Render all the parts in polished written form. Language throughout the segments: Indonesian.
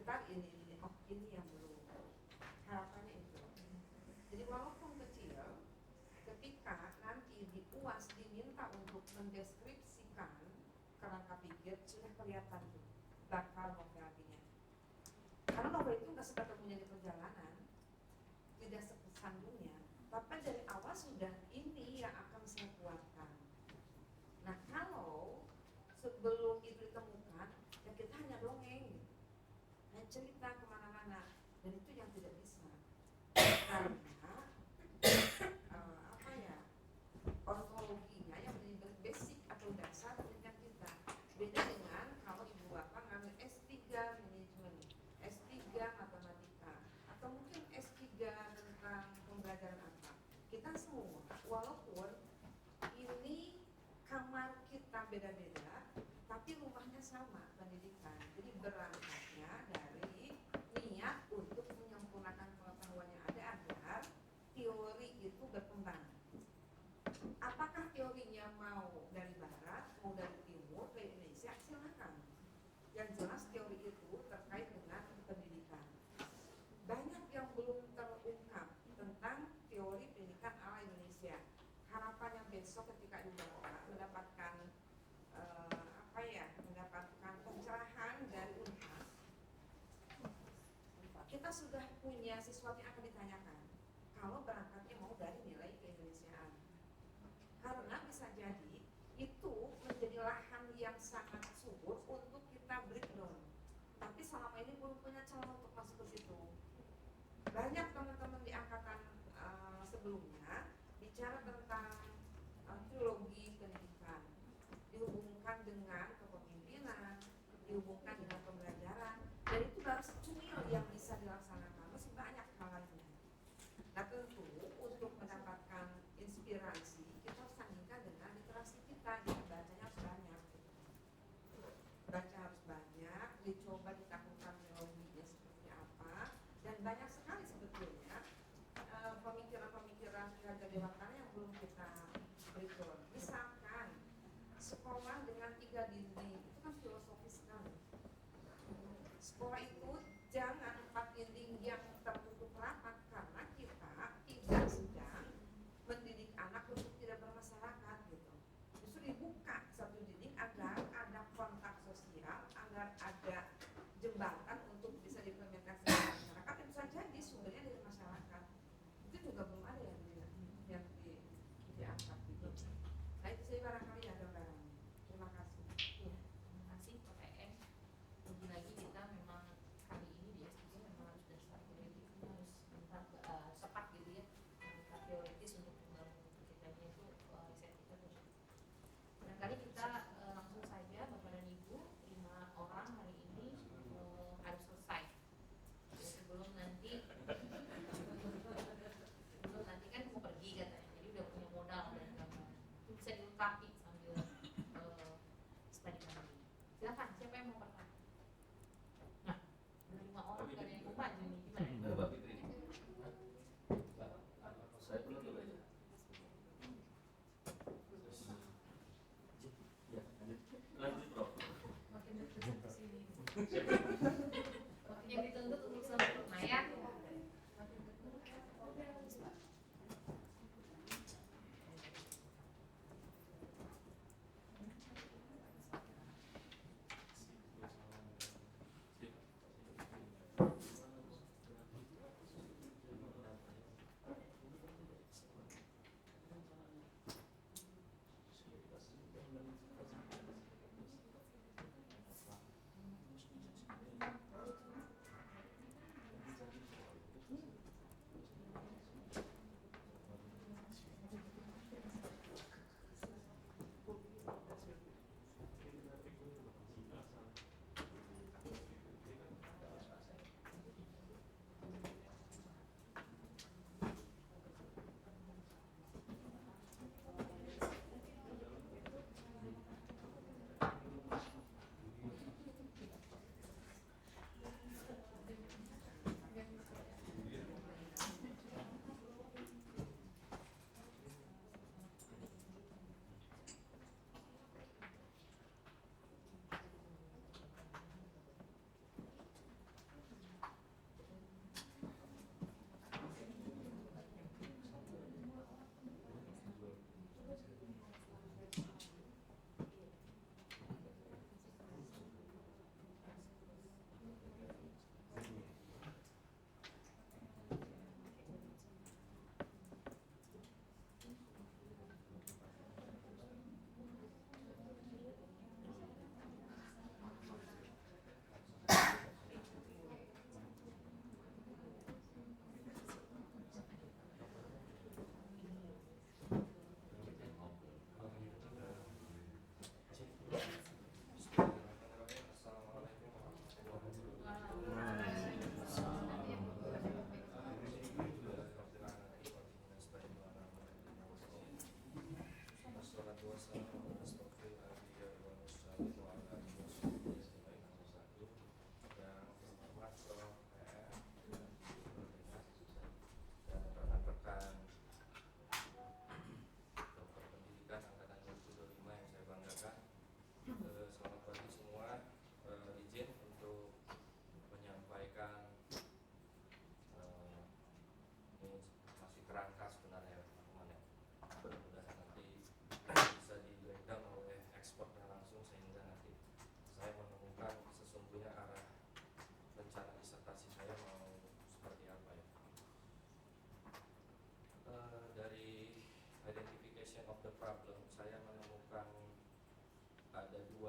sebentar ini oh ini yang belum, harapannya itu. Jadi walaupun kecil, ketika nanti di UAS diminta untuk mendeskripsikan kerangka pikir, sudah kelihatan tuh bakal novelnya. Karena novel itu nggak seketemunya di perjalanan, tidak sesambungnya, tapi dari awal sudah ini yang akan saya kuatkan. Nah kalau sebelum itu ditemukan, ya kita hanya dongeng, hanya cerita kemana-mana, dan itu yang tidak bisa. Karena apa ya, ontologinya yang menjadi basic atau dasar pendidikan kita beda dengan kalau ibu bapak ngambil S3 manajemen, S3 matematika, atau mungkin S3 tentang pembelajaran apa. Kita semua walaupun ini kamar kita beda-beda, tapi rumahnya sama, pendidikan. Jadi berangkatnya dari niat untuk menyempurnakan pengetahuan yang ada agar teori itu berkembang. Apakah teorinya mau dari barat, mau dari timur, dari Indonesia, silakan. Yang jelas teori itu terkait dengan pendidikan. Banyak yang belum terungkap tentang teori pendidikan ala Indonesia. Harapannya besok ketika Ibu Bapak mendapatkan mendapatkan pencerahan dari Unhas, kita sudah punya sesuatu yang akan ditanyakan. Kalau berangkatnya mau dari nilai keindonesiaan, karena bisa jadi itu menjadi lahan yang sangat subur untuk kita breakdown. Tapi selama ini belum punya celah untuk masuk ke situ. Banyak teman-teman di angkatan sebelumnya bicara tentang teologi pendidikan, dihubungkan dengan kepemimpinan, dihubungkan dengan pembelajaran, dan itu baru secumil yang bisa dilaksanakan, masih banyak hal lainnya. Nah tentu untuk mendapatkan inspirasi kita harus sandingkan dengan literasi kita, jadi bacanya harus banyak, baca harus banyak, dicoba ditaklukkan teologinya seperti apa, dan banyak sekali sebetulnya pemikiran-pemikiran Ki Dewa Tana yang belum kita breakdown. Misalkan sekolah dengan 3 dinding itu kan filosofis sekali. Sekolah itu jangan 4 dinding yang tertutup rapat, karena kita tidak sedang mendidik anak untuk tidak bermasyarakat gitu. Justru dibuka satu dinding agar ada kontak sosial, agar ada jembatan untuk bisa diimplementasikan di masyarakat, dan bisa jadi sumbernya dari masyarakat. Itu juga belum ada yang diangkat gitu. Nah itu saya barangkali ada gambarannya. Terima kasih. Terima kasih Pak EM. Lagi-lagi kita memang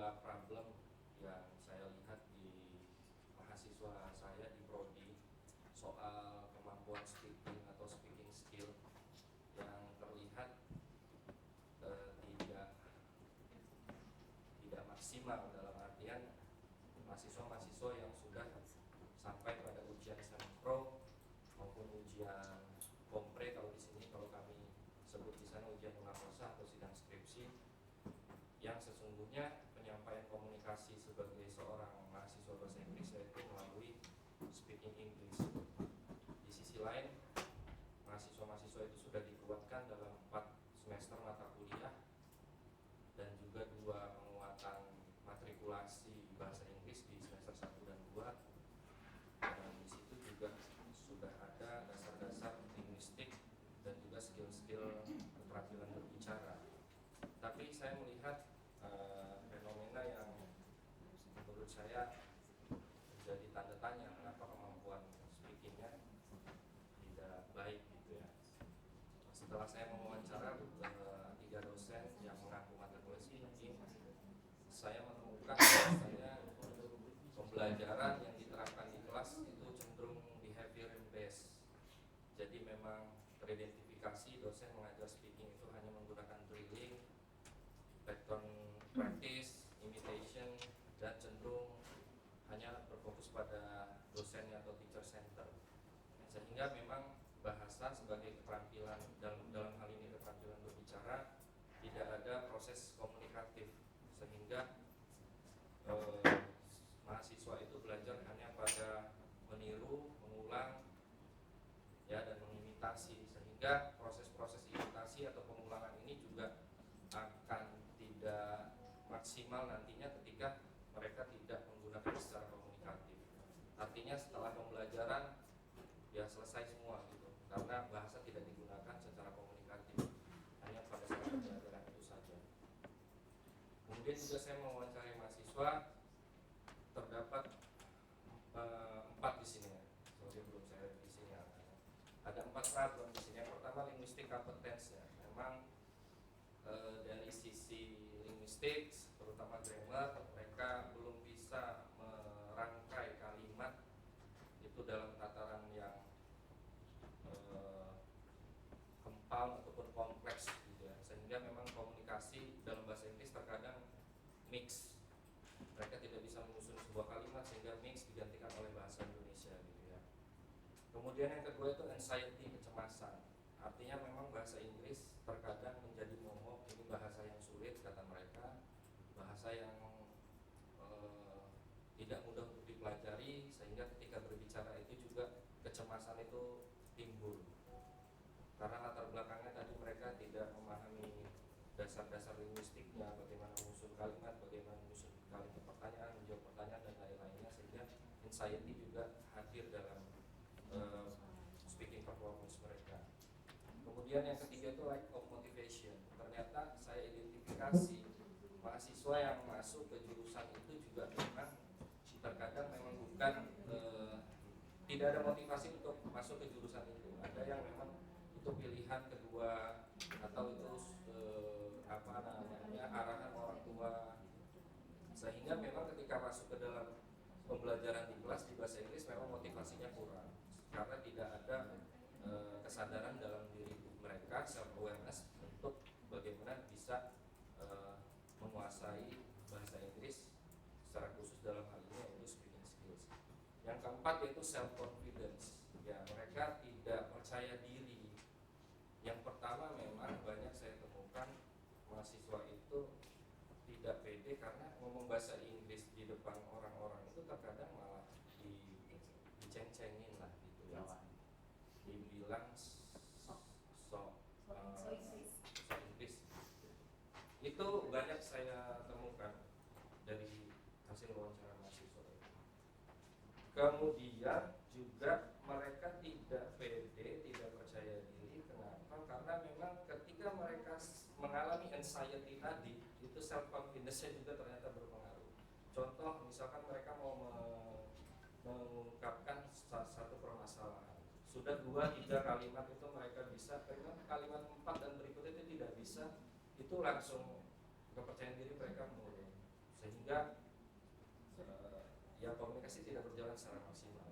dua problem yang saya lihat di mahasiswa saya di prodi soal kemampuan speaking atau speaking skill yang terlihat tidak maksimal, dalam artian mahasiswa-mahasiswa yang sudah sampai pada ujian sempro maupun ujian kompre, kalau di sini, kalau kami sebut di sana ujian unakosa atau sidang skripsi, yang sesungguhnya penyampaian komunikasi sebagai seorang mahasiswa bahasa Inggris yaitu melalui speaking English. Di sisi lain, mahasiswa-mahasiswa itu sudah dikuatkan dalam 4 semester mata kuliah dan juga 2 penguatan matrikulasi bahasa Inggris di semester 1 dan 2. Dan di situ juga sudah ada dasar-dasar linguistik dan juga skill-skill keterampilan berbicara. Tapi saya melihat fenomena yang menurut saya menjadi tanda tanya, kenapa kemampuan speakingnya tidak baik gitu ya. Setelah saya mewawancara 3 dosen yang mengaku matrikulasi ini, saya menemukan bahwasanya pembelajaran yang diterapkan di kelas itu cenderung behavior based. Jadi memang teridentifikasi dosen mengajar speaking itu hanya menggunakan drilling, pattern practice, imitation, dan cenderung hanya berfokus pada dosennya atau teacher center. Sehingga memang bahasa sebagai keterampilan, dalam hal ini keterampilan berbicara, tidak ada proses komunikatif, sehingga mahasiswa itu belajar hanya pada meniru, mengulang, ya, dan mengimitasi, sehingga proses-proses imitasi atau pengulangan ini juga akan tidak maksimal nantinya ketika mereka tidak menggunakan secara komunikatif. Artinya setelah pembelajaran ya selesai semua gitu, karena bahasa tidak digunakan secara komunikatif, hanya pada saat pembelajaran itu saja. Kemudian juga saya mewawancarai mahasiswa, terdapat 4 di sini ya. Sorry, belum saya di sini ada 4 problem di sini. Yang pertama, linguistic competence ya. Memang dari sisi linguistik, terutama grammar, mereka belum bisa merangkai kalimat itu dalam tataran yang kempal ataupun kompleks gitu ya. Sehingga memang komunikasi dalam bahasa Inggris terkadang mix. Mereka tidak bisa menyusun sebuah kalimat sehingga mix digantikan oleh bahasa Indonesia gitu ya. Kemudian yang kedua itu anxiety, kecemasan. Artinya memang bahasa Inggris terkadang menjadi momok, ini bahasa yang sulit kata mereka, bahasa yang tidak mudah untuk dipelajari, sehingga ketika berbicara itu juga kecemasan itu timbul. Karena latar belakangnya tadi mereka tidak memahami dasar-dasar linguistiknya, bagaimana menyusun kalimat, bagaimana menyusun kalimat pertanyaan, menjawab pertanyaan, dan lain-lainnya, sehingga anxiety juga hadir dalam speaking performance mereka. Kemudian yang ketiga itu lack of motivation. Ternyata saya identifikasi mahasiswa yang masuk ke jurusan itu juga memang terkadang memang bukan tidak ada motivasi untuk masuk ke jurusan itu. Ada yang memang itu pilihan kedua atau itu arahan orang tua, sehingga memang ketika masuk ke dalam pembelajaran di kelas di bahasa Inggris memang motivasinya kurang karena tidak ada kesadaran dalam diri mereka, self awareness untuk bagaimana bisa menguasai bahasa Inggris secara khusus dalam hal ini yaitu speaking skills. Yang keempat yaitu self confidence. Ya, mereka tidak percaya diri. Yang pertama memang banyak saya temukan mahasiswa itu tidak pede karena ngomong bahasa Inggris di depan orang-orang itu terkadang malah diceng-cengin lah gitu ya. Dibilang so Inggris. Itu banyak saya temukan dari hasil wawancara mahasiswa. Kemudian juga mereka tidak pede, tidak percaya diri. Kenapa? Karena memang ketika mereka mengalami anxiety tadi, itu self confidence-nya juga ternyata berpengaruh. Contoh, misalkan mereka mau mengungkapkan satu permasalahan, sudah 2-3 kalimat itu mereka bisa, kalimat 4 dan berikutnya itu tidak bisa, itu langsung kepercayaan diri mereka menurun. Sehingga sehingga ya komunikasi tidak berjalan secara maksimal.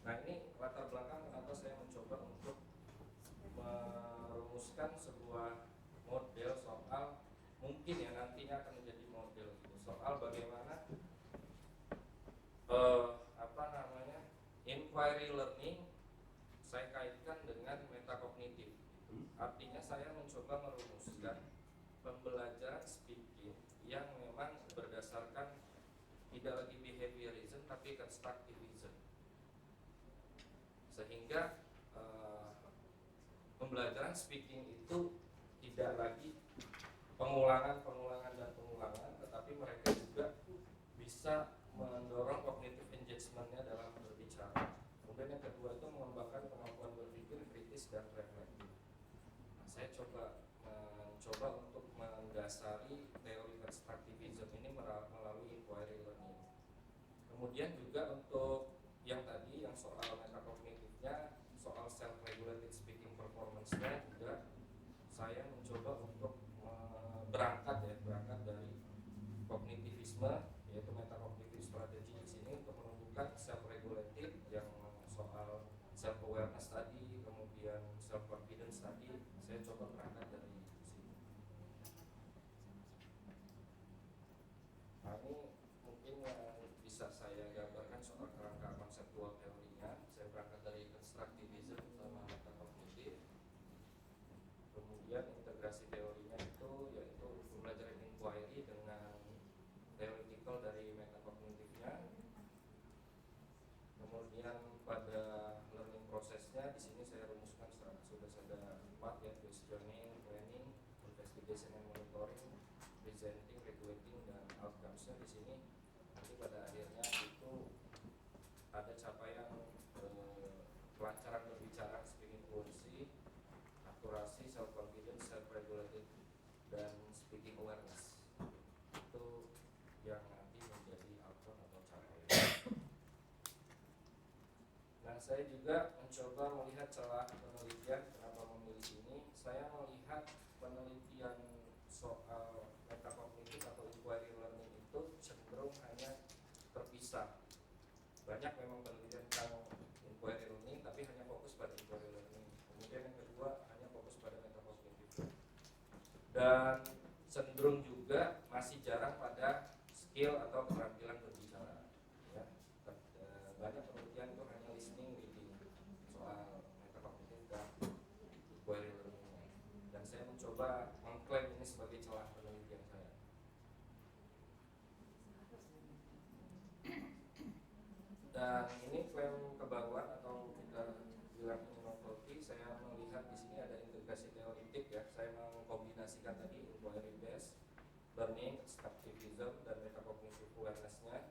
Nah, ini latar belakang kenapa saya mencoba untuk merumuskan sebuah model soal, mungkin ya nantinya akan menjadi model gitu, soal bagaimana inquiry learning saya kaitkan dengan metakognitif. Artinya saya mencoba merumuskan pembelajaran speaking yang memang berdasarkan tidak lagi behaviorism tapi constructivism, sehingga pembelajaran speaking itu tidak lagi pengulangan dan pengulangan, tetapi mereka juga bisa mendorong cognitive engagement-nya dalam berbicara. Kemudian yang kedua itu mengembangkan kemampuan berpikir kritis dan reflektif. Nah, saya mencoba untuk mendasari teori constructivism ini melalui inquiry learning. Kemudian juga untuk yang tadi yang soal metakognitifnya, soal self-regulated speaking performance-nya juga saya mencoba untuk berangkat dari kognitivisme, yaitu metacognitive strategy di sini untuk menunjukkan self-regulated yang soal self-awareness tadi, kemudian self-confidence tadi, saya coba berangkat dari sini. Nah, ini mungkin yang bisa saya gambarkan soal kerangka konseptual teorinya. Saya berangkat dari constructivism sama metacognitive. Kemudian integrasi teorinya itu yaitu pembelajaran inquiry dengan theoretical dari metacognitifnya. Kemudian pada learning prosesnya di sini saya rumuskan sudah ada 4 ya: questioning, planning, investigation and monitoring, presenting, regulating, dan outcomes-nya di sini. Nanti pada akhirnya itu ada capaian kelancaran berbicara, speaking fluency, akurasi, self confidence, self regulated, dan speaking awareness. Itu yang nanti menjadi outcome atau capaian. Nah, saya juga mencoba melihat celah penelitian. Kenapa memilih ini? Saya melihat penelitian soal metacognitif atau inquiry learning itu cenderung hanya terpisah. Banyak memang penelitian tentang inquiry learning, tapi hanya fokus pada inquiry learning. Kemudian yang kedua hanya fokus pada metacognitif. Dan cenderung juga masih jarang pada skill atau keterampilan berbicara. Ya. Banyak penelitian itu hanya listening, reading soal metacognitif dan inquiry learning. Dan saya mencoba mengklaim ini sebagai celah penelitian saya. Dan ini klaim kebaruan atau kita bilang ini novelty. Saya melihat di sini ada integrasi teoritik ya. Saya mengkombinasikan tadi inquiry based learning, constructivism, dan metacognitive awareness-nya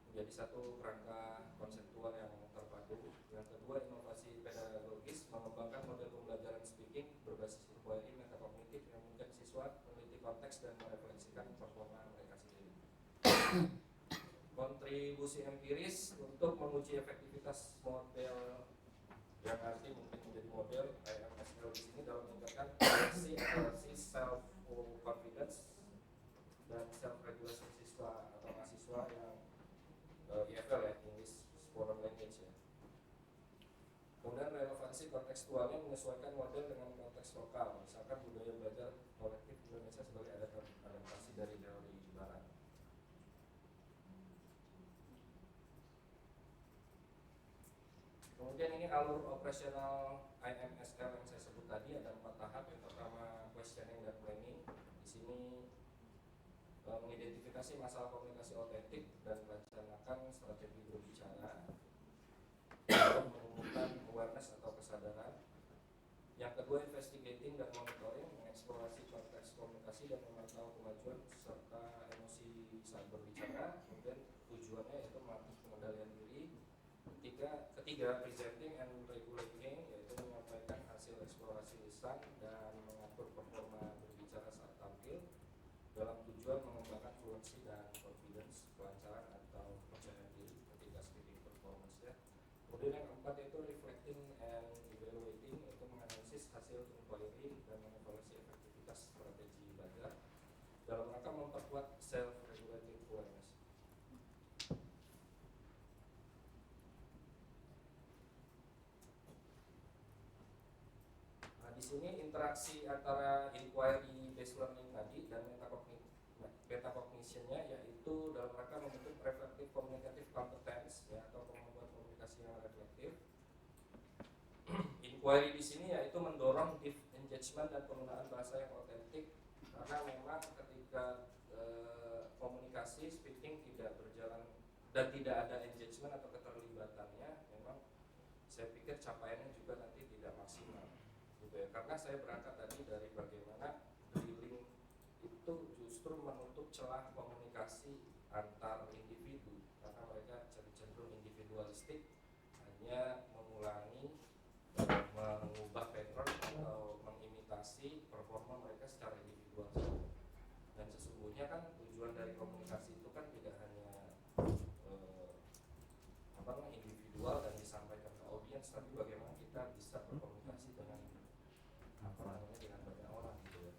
menjadi satu kerangka konseptual yang terpadu. Yang kedua, inovasi pedagogis, mengembangkan model pembelajaran speaking berbasis inquiry metacognitif yang memungkinkan siswa meneliti konteks dan merefleksikan performa mereka sendiri. Kontribusi empiris untuk menguji efektivitas model yang nanti mungkin menjadi model IMSL di sini dalam meningkatkan akurasi self confidence dan self regulation siswa atau mahasiswa yang EFL ya, English Foreign Language ya. Kemudian relevansi kontekstualnya menyesuaikan model dengan konteks lokal, misalkan budaya belajar kolektif Indonesia sebagai adaptasi dari teori barat. Kemudian ini alur operasional IMSL yang saya sebut tadi, ada 4 tahap. Yang pertama questioning dan planning. Di sini mengidentifikasi masalah komunikasi otentik dan merencanakan strategi berbicara untuk menumbuhkan awareness atau kesadaran. Yang kedua investigating dan monitoring, mengeksplorasi konteks komunikasi dan memantau kemajuan serta emosi saat berbicara. Kemudian tujuannya yaitu melatih pengendalian diri. Ketiga presenting and regulating, yaitu menyampaikan hasil eksplorasi lisan dan mengatur performa berbicara saat tampil dalam tujuan mengembangkan fluency dan confidence, kelancaran atau percaya diri ketika speaking performance ya. Kemudian yang keempat yaitu reflecting and evaluating, yaitu menganalisis hasil inquiry dan mengevaluasi efektivitas strategi belajar dalam rangka memperkuat self-regulating sini interaksi antara inquiry based learning tadi dan metacognitionnya yaitu dalam rangka membentuk reflective communicative competence ya, atau kemampuan komunikasi yang reflektif. Inquiry di sini yaitu mendorong deep engagement dan penggunaan bahasa yang otentik, karena memang ketika komunikasi speaking tidak berjalan dan tidak ada engagement atau keterlibatannya, memang saya pikir capaiannya juga nanti tidak maksimal gitu ya. Karena saya berangkat tadi dari bagaimana drilling itu justru menutup celah komunikasi antar individu, karena mereka cenderung individualistik, hanya mengulangi, mengubah pattern atau mengimitasi performa mereka secara individual saja. Dan sesungguhnya kan tujuan dari komunikasi itu kan tidak hanya individual dan disampaikan ke audiens, tapi bagaimana kita bisa berkomunikasi dengan dengan banyak orang gitu ya,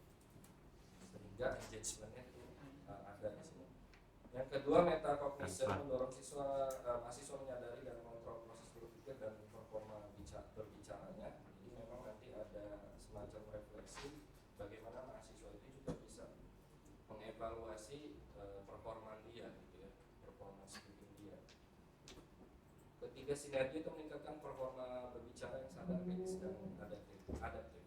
sehingga engagementnya itu ada di sini. Yang kedua, metacognition mendorong mahasiswa menyadari dan mengontrol proses berpikir dan performa berbicaranya. Jadi memang nanti ada semacam refleksi bagaimana mahasiswa itu juga bisa mengevaluasi performa dia gitu ya, performa speaking dia. Ketiga, sinergi itu meningkatkan performa berbicara yang sadar, kritis, dan adaptif.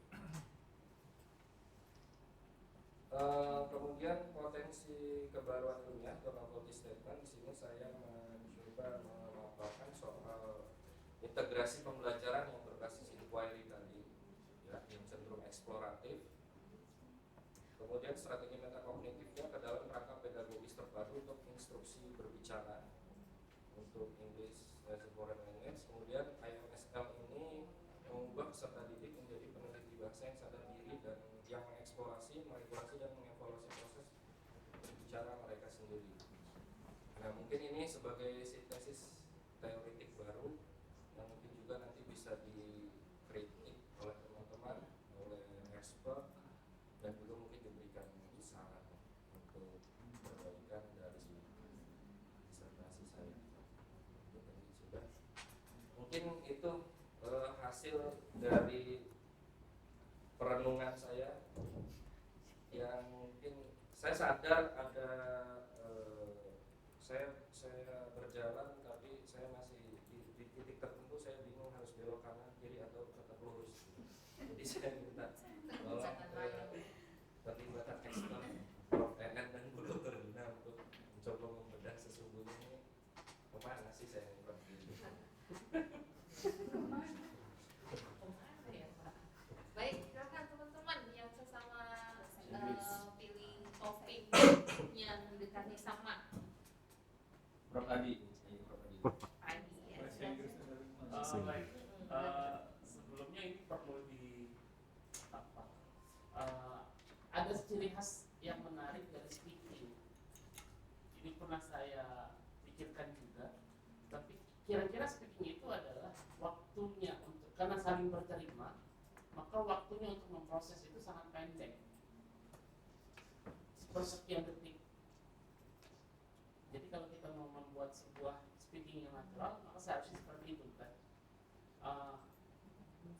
Kemudian potensi kebaruan ilmiah atau novelty statement, di sini saya mencoba memaparkan soal integrasi pembelajaran yang berbasis inquiry tadi, ya, yang cenderung eksploratif. Kemudian strategi metakognitifnya ke dalam rangka pedagogis terpadu untuk instruksi berbicara untuk English as a foreign language. Kemudian IMSL ini mengubah peserta didik menjadi peneliti bahasa yang sadar diri dan yang mengeksplorasi, meregulasi dan mengevaluasi proses berbicara mereka sendiri. Nah, mungkin ini sebagai sintesis teoretik baru yang mungkin juga nanti bisa dikritik oleh teman-teman, oleh expert, dan juga mungkin diberikan saran untuk perbaikan dari disertasi saya. Sudah. Mungkin itu hasil dari perenungan saya, yang mungkin saya sadar ada saya berjalan, tapi saya masih di titik tertentu saya bingung harus belok kanan kiri atau tetap lurus. Jadi saya minta tolong terlibatan expert Prof. NN dan Bu Dr. Dina untuk mencoba membedah sesungguhnya ini kemana sih saya ngurang gitu. Baik, silakan teman-teman yang sesama pilih topik yang mendekati sama. Prof. Adi. Adi ya. Baik. Sebelumnya ini perlu ada ciri khas yang menarik dari speaking. Ini pernah saya pikirkan juga. Tapi kira-kira speaking itu adalah waktunya untuk, karena saling berterima, maka waktunya untuk memproses itu sangat pendek, sepersekian detik. Jadi kalau kita mau membuat sebuah speaking yang natural, maka seharusnya seperti itu kan.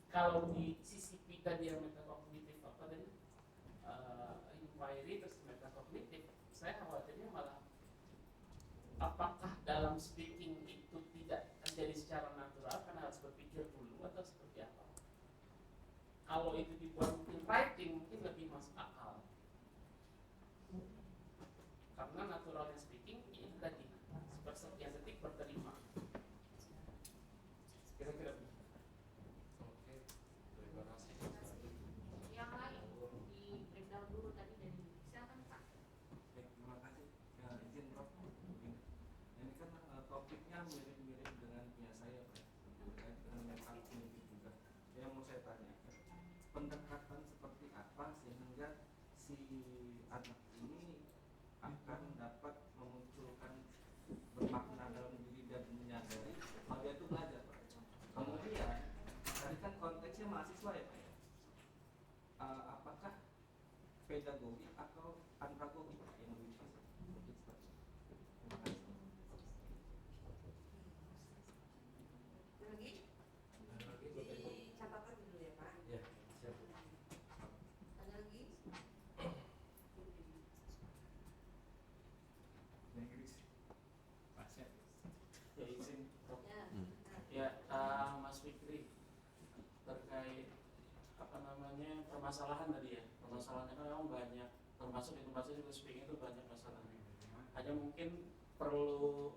Kalau di sisi kita dia metakognitif apa tadi, inquiry terus metakognitif, saya khawatirnya malah apakah dalam speaking itu tidak terjadi secara natural karena harus berpikir dulu atau seperti apa. Kalau itu dibuat in writing mungkin lebih masuk akal, karena naturalnya speaking ini tadi sepersekian detik berterima. Kira-kira begitu. Oke, terima kasih. Yang lain di breakdown dulu tadi dari silakan Pak. Terima kasih. Izin Prof. Ini kan topiknya mirip-mirip dengan punya saya, Pak. Terkait dengan mental kognitif juga. Yang mau saya tanyakan, pendekatan seperti apa permasalahan tadi ya. Permasalahannya kan memang banyak, termasuk juga speaking itu banyak masalahnya. Hanya mungkin perlu,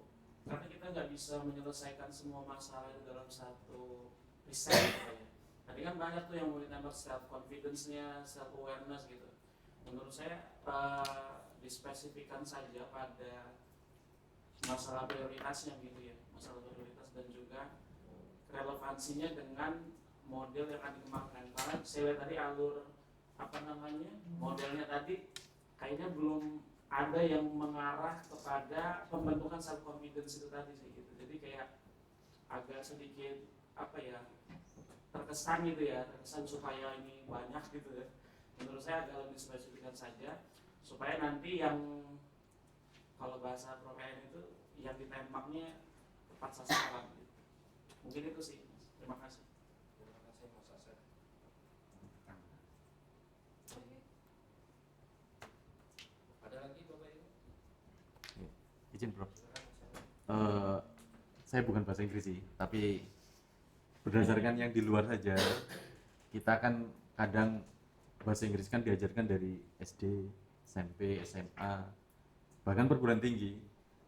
karena kita nggak bisa menyelesaikan semua masalah itu dalam satu riset gitu ya. Tadi kan banyak tuh yang mau ditambah self confidence-nya, self awareness gitu. Menurut saya dispesifikkan saja pada masalah prioritasnya gitu ya, masalah prioritas dan juga relevansinya dengan model yang akan dikembangkan. Karena saya lihat tadi alur modelnya tadi kayaknya belum ada yang mengarah kepada pembentukan self confidence itu tadi sih gitu. Jadi kayak agak sedikit terkesan gitu ya, terkesan supaya ini banyak gitu ya. Menurut saya agak lebih spesifikkan saja supaya nanti yang kalau bahasa ProPN itu yang ditembaknya tepat sasaran gitu. Mungkin itu sih. Terima kasih. Terima kasih Mas Asep. Ada lagi Bapak Ibu? Izin Prof. Silakan, silakan. Saya bukan bahasa Inggris sih, tapi berdasarkan yang di luar saja, kita kan kadang bahasa Inggris kan diajarkan dari SD, SMP, SMA, bahkan perguruan tinggi,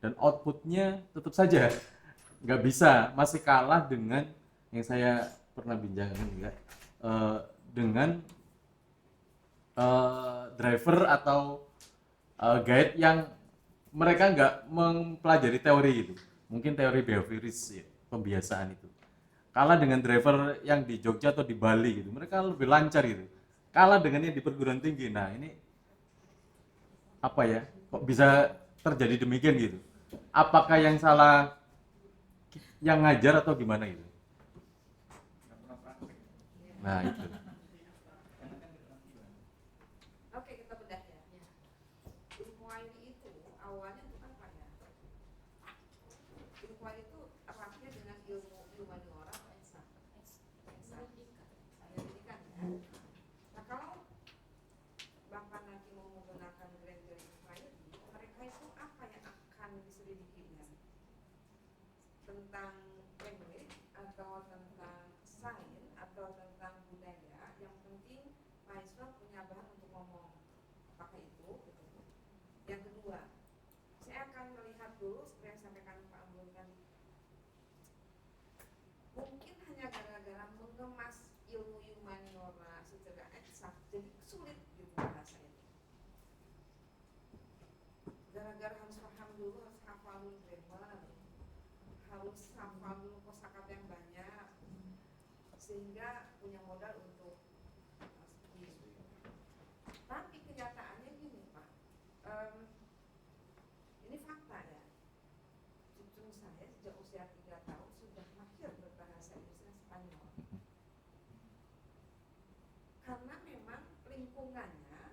dan outputnya tetap saja nggak bisa, masih kalah dengan yang saya pernah bincangkan juga dengan driver atau guide yang mereka nggak mempelajari teori gitu, mungkin teori behavioris ya, pembiasaan itu. Kalah dengan driver yang di Jogja atau di Bali gitu, mereka lebih lancar gitu. Kalah dengan yang di perguruan tinggi. Nah ini apa ya? Kok bisa terjadi demikian gitu? Apakah yang salah yang ngajar atau gimana gitu? Nah itu. Oke, kita bedah ya. Ilmu IT itu awalnya itu apa ya? Ilmu IT itu artinya dengan ilmu humaniora atau eksak? Pendidikan ya. Nah kalau Bapak nanti mau menggunakan graduate society, mereka itu apa yang akan diselidikinya? Tentang language atau tentang sains atau tentang budaya, yang penting mahasiswa punya bahan untuk ngomong. Apakah itu? Gitu. Yang kedua, saya akan melihat dulu seperti yang disampaikan Pak Ambon tadi. Mungkin hanya gara-gara mengemas ilmu humaniora secara eksak, jadi sulit gitu bahasa itu. Gara-gara harus paham dulu, harus hafal dulu grammar, harus hafal dulu kosakata yang banyak, sehingga punya modal untuk speaking. Tapi kenyataannya gini Pak, ini fakta ya. Cucu saya sejak usia 3 tahun sudah mahir berbahasa Inggris dan Spanyol. Karena memang lingkungannya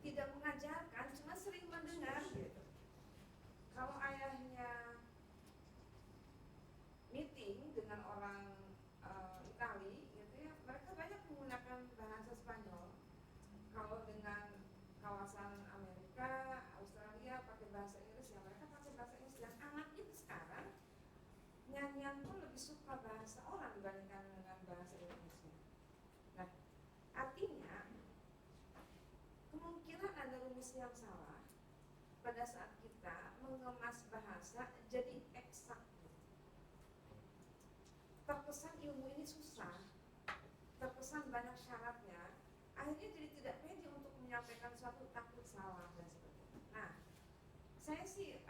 tidak mengajarkan, cuma sering mendengar gitu. Kalau ayahnya meeting dengan orang Itali gitu ya, mereka banyak menggunakan bahasa Spanyol. Kalau dengan kawasan Amerika, Australia pakai bahasa Inggris, ya mereka pakai bahasa Inggris. Dan anak itu sekarang nyanyian pun lebih suka bahasa orang dibandingkan dengan bahasa Indonesia. Nah, artinya kemungkinan ada rumus yang salah pada saat kita mengemas bahasa jadi eksak. Terkesan ilmu ini susah, terkesan banyak syaratnya, akhirnya jadi tidak pede untuk menyampaikan suatu, takut salah dan sebagainya. Nah, saya sih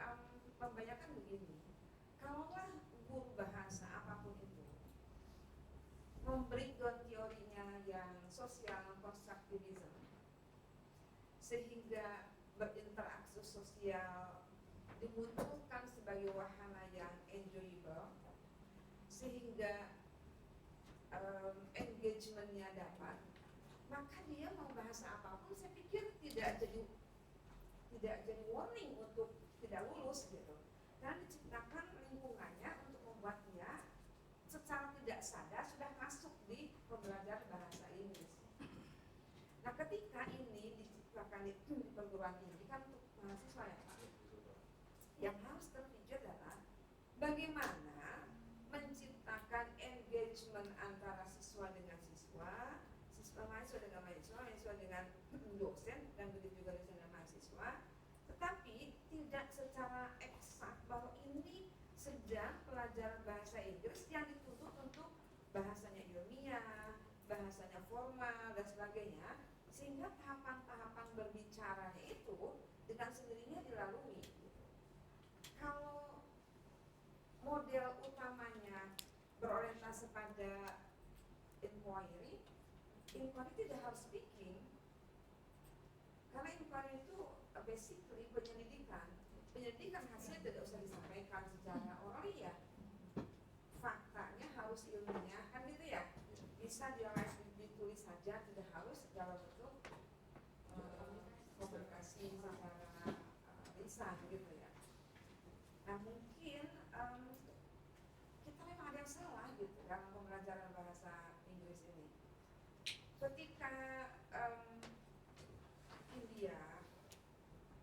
membayangkan begini, kalaulah guru bahasa apapun itu membreakdown teorinya yang social constructivism, sehingga berinteraksi sosial dimunculkan sebagai wahana yang enjoyable, sehingga engagementnya dapat, maka dia mau bahasa apapun saya pikir tidak jadi warning untuk tidak lulus gitu. Karena diciptakan lingkungannya untuk membuat dia secara tidak sadar sudah masuk di pembelajaran bahasa Inggris. Nah ketika ini diciptakan di perguruan tinggi kan untuk mahasiswa ya Pak, yang harus terpikir adalah bagaimana menciptakan engagement antara siswa dengan siswa, mahasiswa dengan mahasiswa, dengan sendirinya dilalui. Kalau model utamanya berorientasi pada inquiry tidak harus speaking, karena inquiry itu basically penyelidikan hasilnya tidak usah disampaikan secara oral ya, faktanya harus ilmiah kan gitu ya, bisa ditulis saja, tidak harus dalam bentuk komunikasi secara lisan gitu ya. Nah mungkin kita memang ada yang salah gitu dalam pembelajaran bahasa Inggris ini. Ketika India,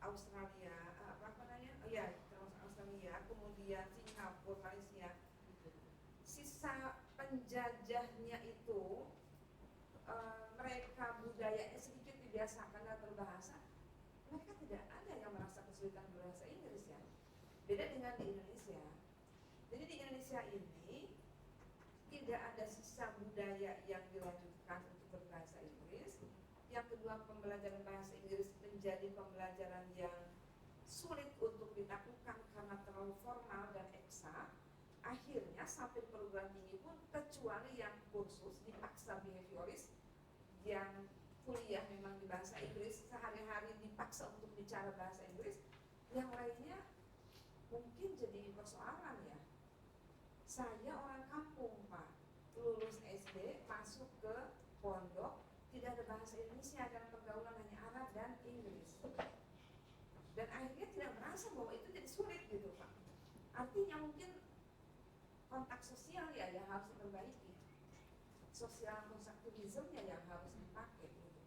Australia, Australia, kemudian Singapura, Malaysia, sisa penjajahnya itu mereka budayanya sedikit dibiasakan dan berbahasa, mereka tidak ada yang merasa kesulitan berbahasa Inggris ya. Beda dengan di Indonesia. Jadi di Indonesia ini tidak ada sisa budaya yang dilanjutkan untuk berbahasa Inggris. Yang kedua, pembelajaran bahasa Inggris menjadi pembelajaran yang sulit untuk dilakukan karena terlalu formal dan eksak. Akhirnya sampai perguruan tinggi pun kecuali yang kursus dipaksa behavioris, yang kuliah memang di bahasa Inggris, sehari-hari dipaksa untuk bicara bahasa Inggris, yang lainnya mungkin jadi persoalan ya. Saya orang kampung Pak, lulus SD, masuk ke pondok, tidak ada bahasa Indonesia dan pergaulan hanya Arab dan Inggris. Dan akhirnya tidak merasa bahwa itu jadi sulit gitu Pak. Artinya mungkin kontak sosial ya yang harus diperbaiki, sosial konstruktivismenya yang harus dipakai gitu.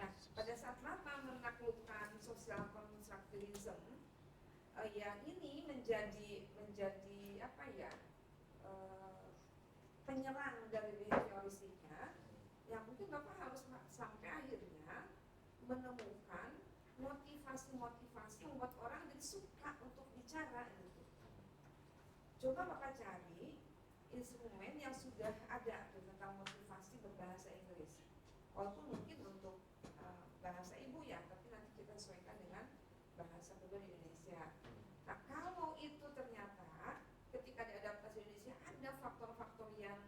Nah pada saat Bapak menaklukkan sosial konstruktivism, ya ini menjadi apa ya, penyerang dari behavioristiknya, yang mungkin Bapak harus sampai akhirnya menemukan motivasi-motivasi membuat orang jadi suka untuk bicara gitu. Coba Bapak cari instrumen yang sudah ada tentang motivasi berbahasa Inggris, walaupun mungkin untuk bahasa ibu ya, tapi nanti kita sesuaikan dengan bahasa kedua di Indonesia. Nah kalau itu ternyata ketika diadaptasi di Indonesia ada faktor-faktor yang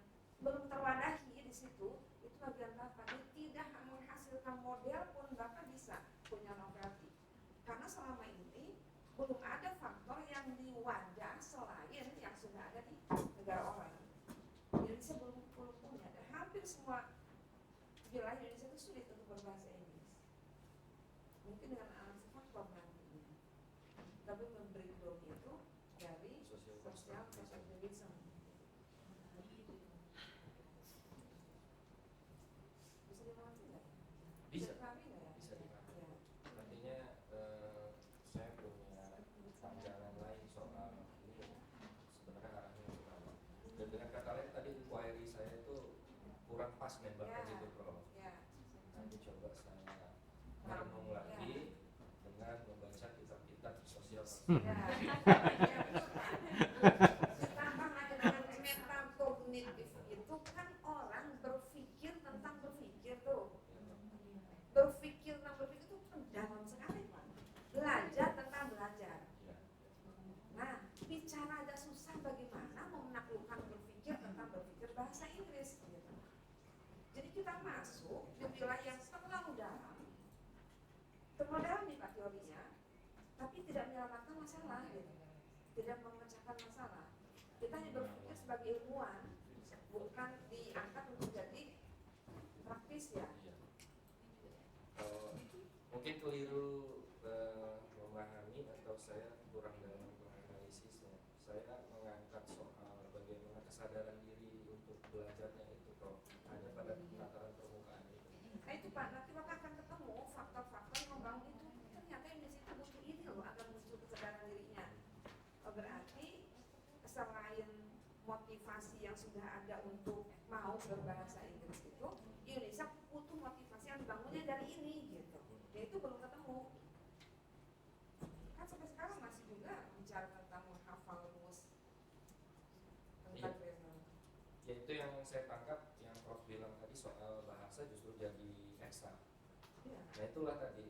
belum terwadahi di situ, itu bagian Bapak. Dia tidak menghasilkan model pun Bapak bisa punya novelty, karena selama ini belum ada faktor yang diwadah selain yang sudah ada di negara orang. Indonesia belum punya, dan hampir semua wilayah Indonesia itu sulit untuk berbahasa Inggris. Mungkin dengan analisis faktor nantinya, tapi membreakdown itu dari sosial konstruktivisme. Bisa dimahami nggak? Bisa. Dipahami nggak ya? Bisa dipahami. Ya. Artinya saya punya pandangan lain soal ini, sebenarnya arahnya untuk apa. Dan dengan kata lain tadi inquiry saya itu kurang pas nembaknya Ya. gitu Prof. Ya. Nanti coba saya merenung lagi dengan membaca kitab-kitab sosial. Ya. Ya, betul, Pak. Ditambah lagi dengan metakognitif itu kan orang berpikir tentang berpikir tuh. Berpikir tentang berpikir itu dalam sekali Pak. Belajar tentang belajar. Nah, bicara agak susah bagaimana mau menaklukkan berpikir tentang berpikir bahasa Inggris gitu. Jadi kita masuk di wilayah yang terlalu dalam nih Pak teorinya, tapi tidak menyelamatkan masalah gitu. Tidak memecahkan masalah. Kita hanya berpikir sebagai ilmuwan, bukan diangkat untuk jadi praktis ya. Mungkin keliru memahami atau saya kurang dalam menganalisisnya. Saya mengangkat soal bagaimana kesadaran diri untuk belajarnya itu Prof. Hanya pada tataran permukaan itu. Nah itu Pak, nanti Bapak akan ketemu faktor-faktor yang membangun itu. Ternyata yang di situ butuh ini loh, agar muncul kesadaran dirinya. Berarti selain motivasi yang sudah ada untuk mau berbahasa Inggris itu, Indonesia butuh motivasi yang dibangunnya dari ini gitu. Yaitu belum ketemu. Kan sampai sekarang masih juga bicara tentang menghafal rumus tentang grammar. Ya itu yang saya tangkap yang Prof bilang tadi soal bahasa justru jadi eksak. Ya. Nah itulah tadi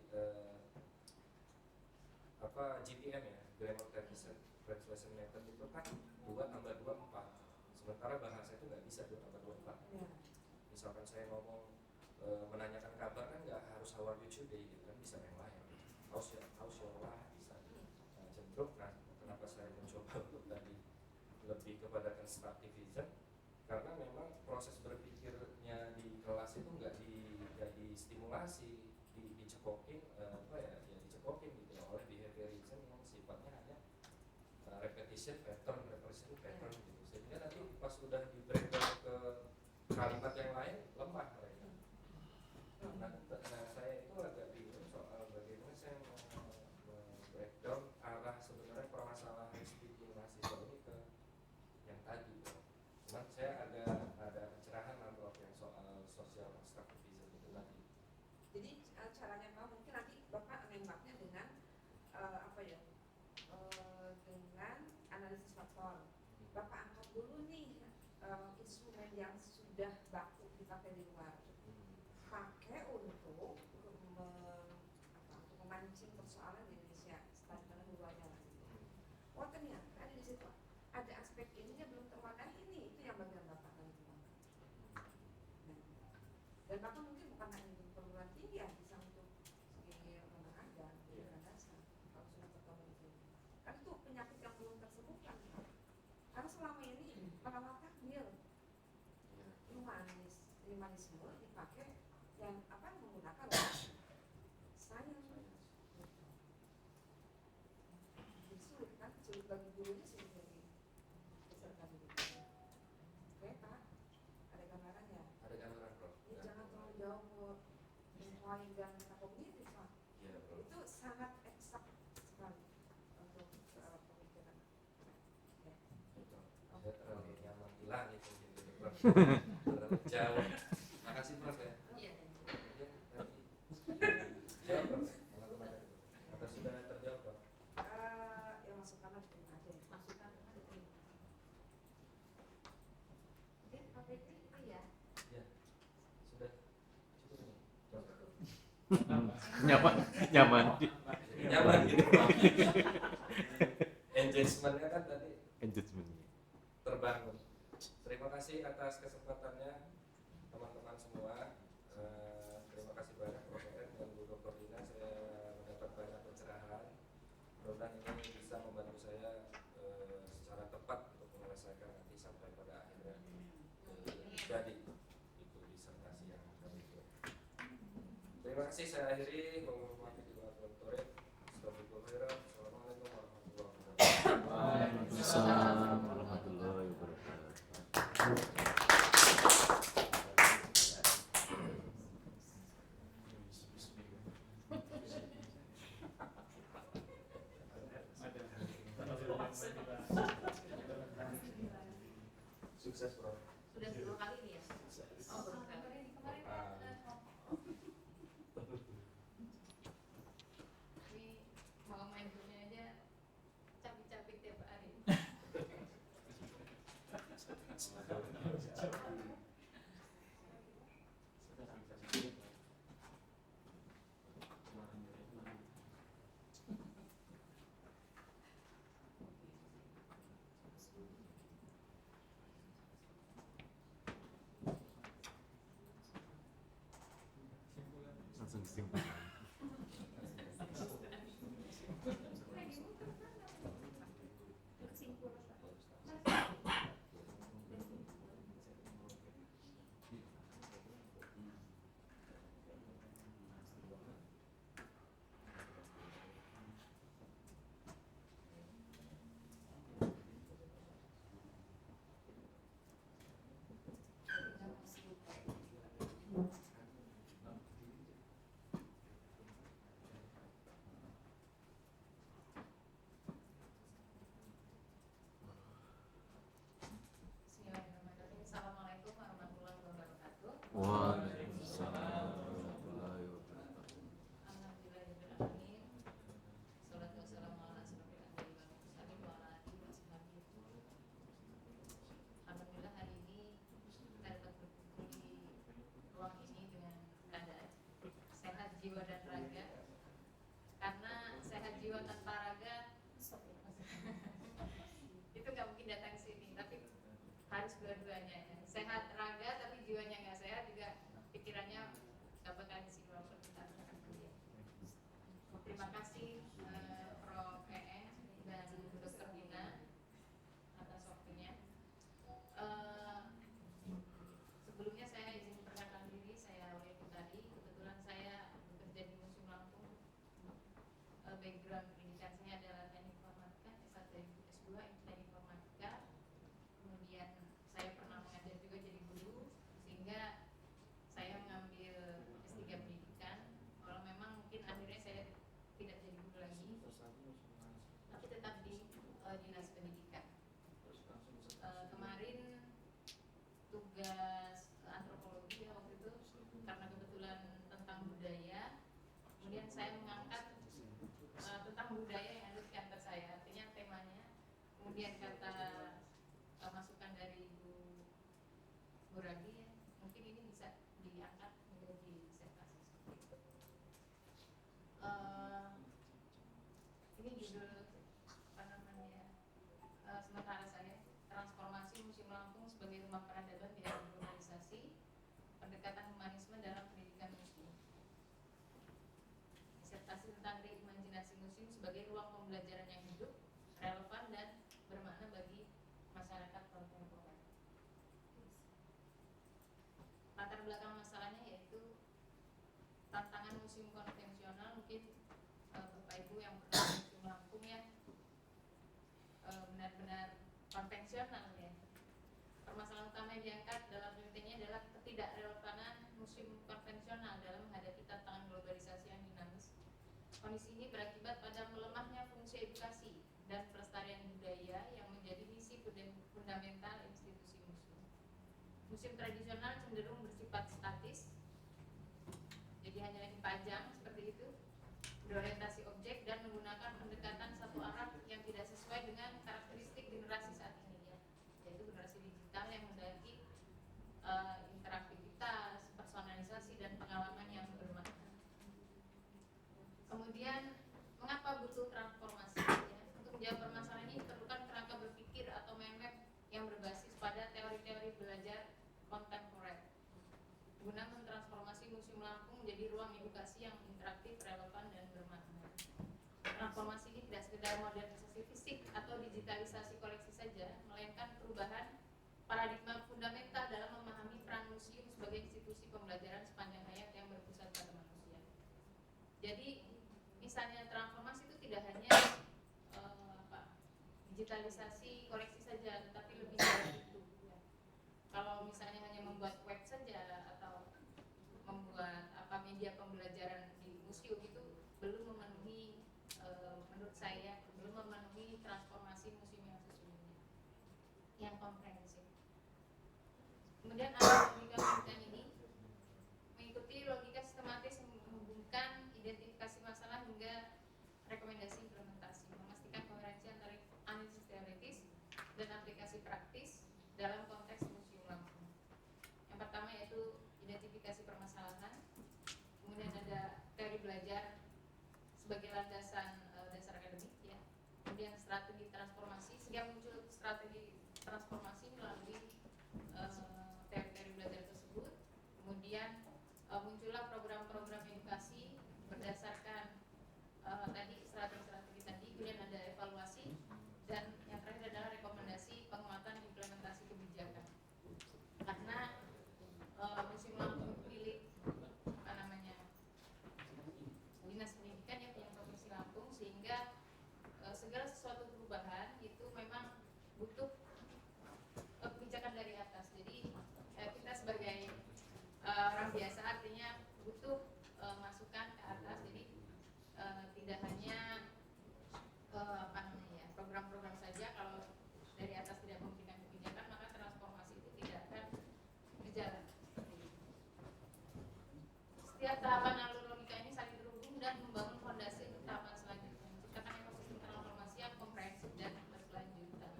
GTM ya, Grammar Translation Method itu kan 2 tambah 2 4. Sementara bahasa itu nggak bisa 2 tambah 2 4. Ya. Misalkan saya ngomong menanyakan kabar kan nggak harus how are you today gitu kan, bisa yang lain. How's your life bisa. Nah, cenderung kenapa saya mencoba untuk tadi lebih kepada constructivism, karena memang proses berpikirnya di kelas itu nggak distimulasi, dicekokin dicekokin gitu ya, oleh behaviorism yang sifatnya hanya repetition pattern gitu, sehingga nanti pas sudah di breakdown ke kalimat yang lain lemah mereka. Nah saya itu agak bingung soal bagaimana saya breakdown arah sebenarnya permasalahan speaking mahasiswa ini ke yang tadi. Cuman saya ada pencerahan atau yang soal social constructivism itu tadi. Jadi caranya Pak mungkin nanti Bapak nembaknya dengan dengan analisis faktor. Bapak angkat dulu nih instrumen yang sudah baku dipakai di luar, pakai untuk memancing persoalan di Indonesia, standar luarnya lah. Oh ternyata di situ ada aspek ininya belum terwadahi ini, itu yang bagian Bapak nanti. Dan Bapak mungkin bukan hanya untuk perguruan tinggi ya, bisa untuk segi menengah dan pendidikan dasar kalau sudah bertemu itu. Kan itu penyakit yang belum tersembuhkan Pak. Karena selama ini merawat takmir, humanisme dipakai yang menggunakan sains. Jadi sulit kan, sulit bagi gurunya, sulit bagi peserta didik. Oke Pak, ada gambarannya? Ada gambaran Prof? Ya, jangan terlalu jauh ke inquiry dan kognitif Pak. Iya Prof. Itu sangat eksak sekali untuk pemikiran. Ya. Saya terlalu nyaman di langit mungkin gitu Prof. Terlalu jauh. Makasih Prof ya. Iya. Jawab Prof. Atau sudah terjawab Prof? Yang masukan diterima aja. Masukan diterima. Oke, Pak Fikri itu ya. Ya. Sudah cukup ini. Prof. nyaman Nyaman gitu Prof. Engagementnya kan tadi engagementnya. terbangun. Terima kasih atas kesempatannya teman-teman semua. Terima kasih banyak Prof. Eren dan Bu Dr. Dina. Saya mendapat banyak pencerahan. Mudah-mudahan ini bisa membantu saya secara tepat untuk menyelesaikan nanti sampai pada akhirnya jadi itu disertasi yang kami buat. Terima kasih, saya akhiri. Assalamualaikum warahmatullahi wabarakatuh. Waalaikumsalam warahmatullahi wabarakatuh. Sukses Prof. Sudah 2 kali nih ya. Oh, baru sekali. Ini mau main gamenya aja capek-capek tiap hari. Langsung kesimpulan. tugas antropologi ya waktu itu, karena kebetulan tentang budaya. Kemudian saya mengangkat tentang budaya yang ada di kantor saya, artinya temanya. Kemudian kata masukan dari Ibu Muradi ya, mungkin ini bisa diangkat menjadi disertasi seperti itu. Ini judul apa namanya, sementara saya, transformasi Museum Lampung sebagai rumah peradaban di era globalisasi, pendekatan humanisme dalam pendidikan museum. Disertasi tentang reimajinasi museum sebagai ruang pembelajaran yang hidup, relevan dan bermakna bagi masyarakat kontemporer. Latar belakang masalahnya yaitu tantangan museum konvensional. Mungkin Bapak Ibu yang pernah ke Museum Lampung ya, benar-benar konvensional ya. Permasalahan utama yang diangkat dalam penelitiannya adalah ketidakrelevanan museum konvensional dalam menghadapi tantangan globalisasi yang dinamis. Kondisi ini berakibat pada melemahnya fungsi edukasi dan pelestarian budaya yang menjadi misi fundamental institusi museum. Museum tradisional cenderung bersifat statis, jadi hanya dipajang seperti itu, berorientasi objek dan menggunakan pendekatan satu arah yang tidak sesuai dengan karakteristik generasi saat ini ya, yaitu generasi digital yang mendaki interaktivitas, personalisasi dan pengalaman yang bermakna. Kemudian mengapa butuh transformasi ya? Untuk menjawab permasalahan ini diperlukan kerangka berpikir atau mind map yang berbasis pada teori-teori belajar kontemporer guna mentransformasi Museum Lampung menjadi ruang edukasi yang interaktif, relevan, dan bermakna. Transformasi ini tidak sekedar modernisasi fisik atau digitalisasi koleksi saja, melainkan perubahan paradigma fundamental dalam memahami peran museum sebagai institusi pembelajaran sepanjang hayat yang berpusat pada manusia. Jadi, misalnya transformasi itu tidak hanya digitalisasi koleksi saja, tetapi lebih dari itu. Ya. Kalau misalnya hanya membuat web saja atau membuat media pembelajaran di museum itu belum memenuhi, menurut saya belum memenuhi transformasi museum yang sesungguhnya, yang komprehensif. Kemudian ada logika penelitian ini mengikuti logika sistematis menghubungkan identifikasi masalah hingga rekomendasi implementasi, memastikan koherensi antara analisis teoritis dan aplikasi praktis dalam konteks Museum Lampung. Yang pertama yaitu identifikasi permasalahan, kemudian ada teori belajar sebagai landasan dasar akademik ya, kemudian strategi transformasi sehingga muncul strategi transformasi melalui teori-teori belajar tersebut, kemudian muncullah program-program edukasi berdasarkan tadi strategi-strategi tadi, kemudian ada evaluasi, dan yang terakhir adalah rekomendasi penguatan implementasi kebijakan. Karena Museum Lampung milik Dinas Pendidikan yang punya Provinsi Lampung, sehingga segala sesuatu perubahan itu memang butuh kebijakan dari atas. Jadi kita sebagai orang biasa artinya butuh masukan ke atas. Jadi tidak hanya program-program saja. Kalau dari atas tidak memberikan kebijakan, maka transformasi itu tidak akan berjalan. Setiap tahapan alur logika ini saling terhubung dan membangun fondasi untuk tahapan selanjutnya, menciptakan ekosistem transformasi yang komprehensif dan berkelanjutan.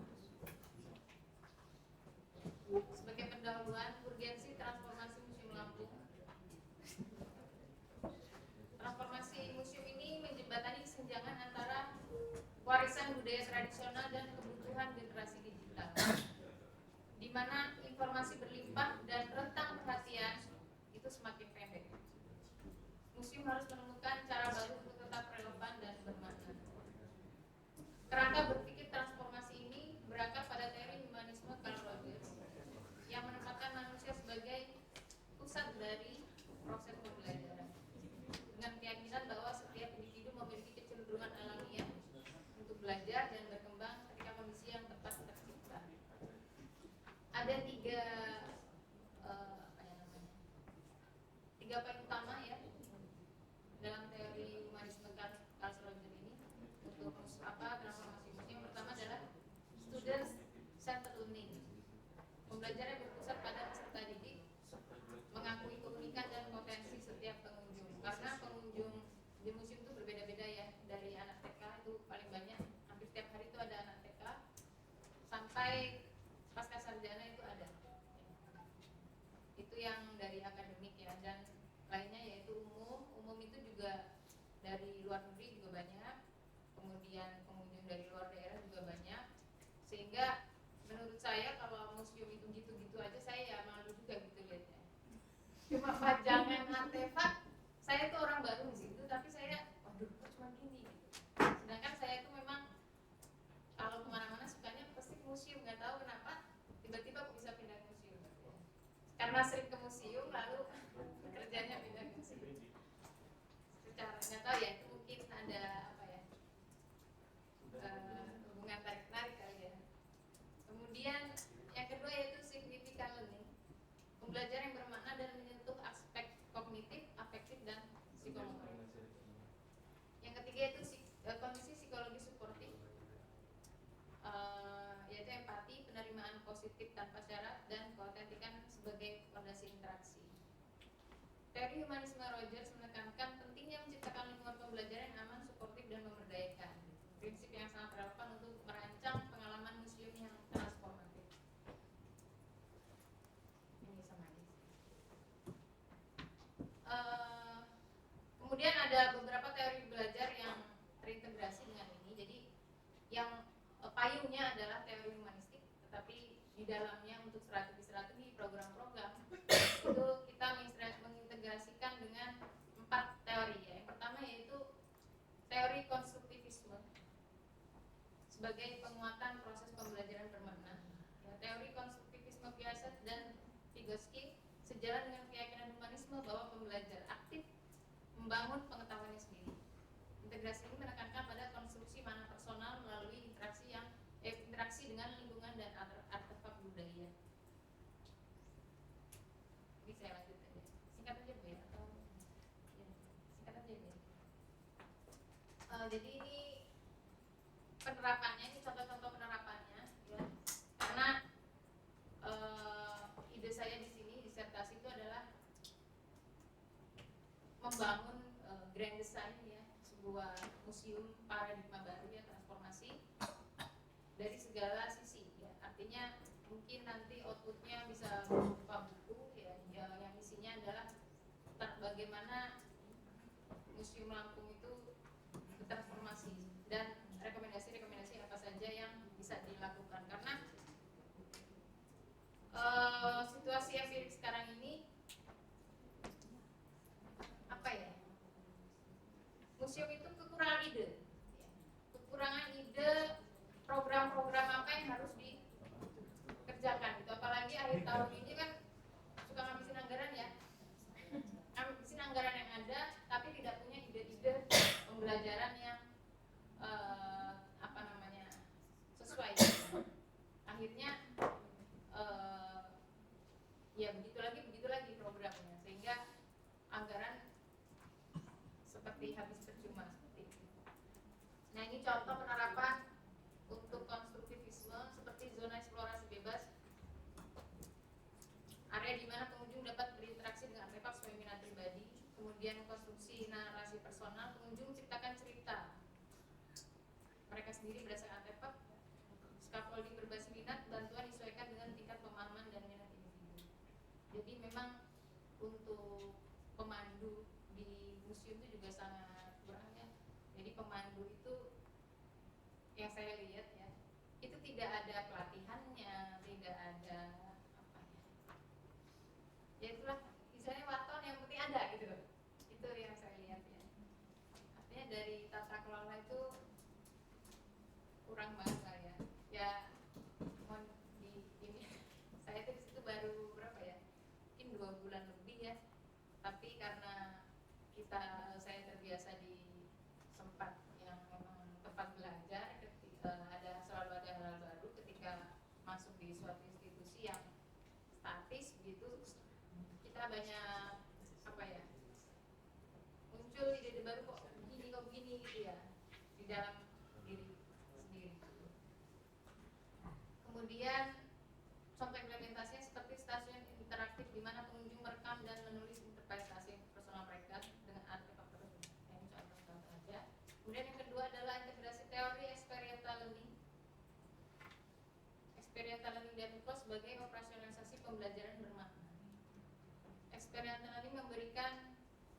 Sebagai pendahuluan, urgensi transformasi Museum Lampung. Transformasi museum ini menjembatani kesenjangan antara warisan budaya tradisional dan kebutuhan generasi digital, di mana informasi berlimpah dan rentang perhatian itu semakin pendek. Museum harus menemukan cara baru untuk tetap relevan dan bermakna. Kerangka berpikir transformasi ini berangkat pada teori humanisme Carl Rogers yang menempatkan manusia sebagai pusat dari proses pembelajaran, dengan keyakinan bahwa setiap individu memiliki kecenderungan alamiah untuk belajar dan berkembang ketika kondisi yang tepat tercipta. Ada tiga poin utama ya dalam teori humanisme Carl Rogers ini untuk transformasi itu yang dari akademik ya, dan lainnya yaitu umum. Umum itu juga dari luar negeri juga banyak, kemudian pengunjung dari luar daerah juga banyak, sehingga menurut saya kalau museum itu gitu-gitu aja saya ya malu juga gitu lihatnya. Cuma pajangan artefak, saya tuh orang baru di situ, tapi saya waduh kok cuma gini gitu. Sedangkan saya tuh memang kalau kemana-mana sukanya pasti ke museum, nggak tahu kenapa tiba-tiba aku bisa pindah ke museum. Karena sering ke museum lalu kerjanya pindah ke museum. Secara nggak tahu ya, itu mungkin ada apa ya, hubungan tarik-tarik kali ya. Kemudian yang kedua yaitu significant learning, pembelajaran yang bermakna dan menyentuh aspek kognitif, afektif, dan psikomotor. Yang ketiga itu kondisi psikologi suportif, yaitu empati, penerimaan positif tanpa syarat, dan keautentikan sebagai fondasi interaksi. Teori humanisme Rogers menekankan pentingnya menciptakan lingkungan pembelajaran yang aman, suportif, dan memberdayakan. Prinsip yang sangat relevan untuk merancang pengalaman museum yang transformatif. Ini sama aja. Kemudian ada beberapa teori belajar yang terintegrasi dengan ini. Jadi yang payungnya adalah teori humanistik, tetapi di dalamnya untuk strategi program-program itu kita mengintegrasikan dengan 4 teori ya. Yang pertama yaitu teori konstruktivisme sebagai penguatan proses pembelajaran bermakna. Ya, teori konstruktivisme Piaget dan Vygotsky sejalan dengan keyakinan humanisme bahwa pembelajar aktif membangun pengetahuannya sendiri. Integrasi ini menekankan pada konstruksi mana personal melalui interaksi dengan lingkungan dan artefak budaya. Ini saya lanjut aja. Singkat aja Bu ya, atau ya, singkat aja ya. Jadi ini penerapannya, ini contoh-contoh penerapannya ya. Karena ide saya di sini disertasi itu adalah membangun grand design ya, sebuah museum paradigma baru ya, transformasi dari segala sisi ya. Artinya mungkin nanti outputnya bisa berupa buku ya, yang isinya adalah bagaimana Museum Lampung itu bertransformasi dan rekomendasi-rekomendasi apa saja yang bisa dilakukan. Karena situasi empirik sekarang ini apa ya, museum itu kekurangan ide ya. Kekurangan ide program-program apa yang harus dikerjakan gitu. Apalagi akhir tahun ini kan suka ngabisin anggaran ya, ngabisin anggaran yang ada tapi tidak punya ide-ide pembelajaran yang sesuai. Akhirnya ya begitu lagi programnya, sehingga anggaran seperti habis percuma seperti itu. Nah, ini contoh penerapan untuk konstruktivisme seperti zona eksplorasi bebas, area di mana pengunjung dapat berinteraksi dengan artefak sesuai minat pribadi. Kemudian konstruksi narasi personal, pengunjung ciptakan cerita mereka sendiri berdasarkan artefak. Scaffolding berbasis minat, bantuan disesuaikan dengan tingkat pemahaman dan minat individu. Jadi memang untuk pemandu di museum itu juga sangat kurang ya. Jadi pemandu itu yang saya lihat ya, itu tidak ada pelatihannya, tidak ada apa ya. Ya itulah, misalnya waton yang penting ada gitu loh. Itu yang saya lihat ya. Artinya dari tata kelola itu kurang banget lah ya. Ya ini saya tuh di situ baru berapa ya? Mungkin 2 bulan lebih ya. Tapi karena saya terbiasa di tempat yang memang tempat belajar, selalu ada hal baru. Ketika masuk di suatu institusi yang statis gitu, kita banyak apa ya, muncul ide-ide baru, kok begini gitu ya di dalam diri sendiri. Kemudian contoh implementasinya seperti stasiun interaktif di mana pengunjung merekam dan menulis interpretasi personal mereka dengan artefak tersebut. Ini contoh-contoh aja. Kemudian yang kedua adalah integrasi teori experiential learning. Experiential learning diaplikasi sebagai operasionalisasi pembelajaran bermakna. eksperimental ini memberikan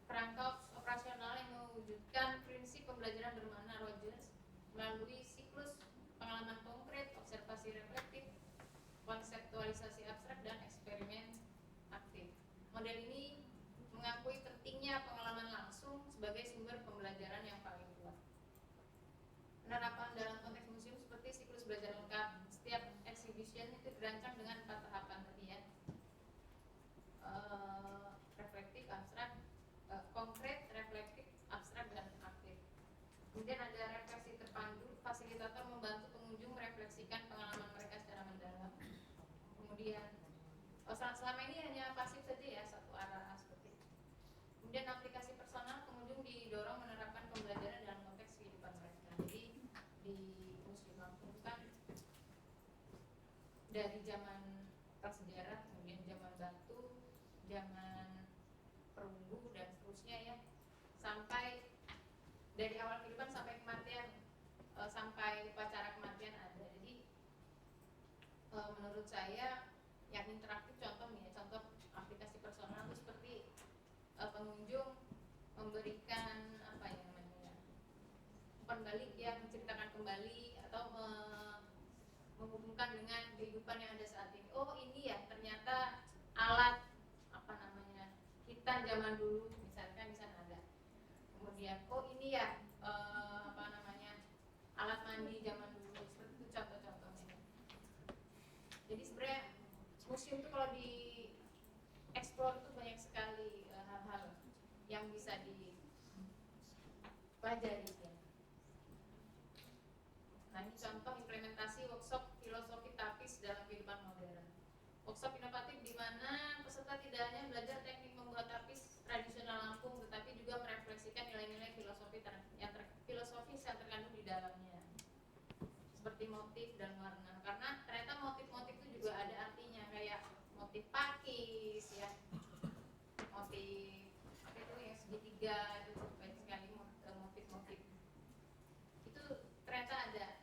kerangka operasional yang mewujudkan prinsip pembelajaran bermakna Rogers melalui siklus pengalaman konkret, observasi reflektif, konseptualisasi abstrak, dan eksperimen aktif. Model ini mengakui pentingnya pengalaman langsung sebagai sumber pembelajaran yang paling kuat. Penerapan dalam konteks museum seperti siklus belajar lengkap, setiap exhibition itu dirancang dengan 4 tahapan tadi ya. Reflektif, abstrak, konkret, reflektif, abstrak, dan aktif. Kemudian ada refleksi terpandu, fasilitator membantu pengunjung merefleksikan pengalaman mereka secara mendalam. Kemudian selama ini hanya pasif saja ya, satu arah seperti itu. Kemudian aplikasi personal, pengunjung didorong menerapkan pembelajaran dalam konteks kehidupan mereka. Jadi di museum langsung kan dari zaman prasejarah, kemudian zaman batu, zaman perunggu, dan seterusnya ya, sampai dari awal kehidupan sampai kematian, sampai upacara kematian ada. Jadi menurut saya yang interaktif contohnya, contoh aplikasi personal itu seperti pengunjung memberikan apa ya namanya, umpan balik ya, menceritakan kembali atau menghubungkan dengan kehidupan yang ada saat ini. Oh ini ya ternyata alat apa namanya hitan zaman dulu, misalkan di sana ada. Kemudian oh ini ya apa namanya alat mandi zaman dulu, seperti itu contoh-contohnya. Jadi sebenarnya museum itu kalau di explore itu banyak sekali hal-hal yang bisa dipelajari ya. Nah ini contoh implementasi workshop filosofi tapis dalam kehidupan modern. Workshop inovatif di mana peserta tidak hanya belajar teknik membuat tapis tradisional Lampung, tetapi juga merefleksikan nilai-nilai filosofis yang terkandung di dalamnya, seperti motif dan warna. Karena ternyata motif-motif itu juga ada artinya, kayak motif pakis ya, motif apa itu yang segitiga, itu banyak sekali motif-motif itu ternyata ada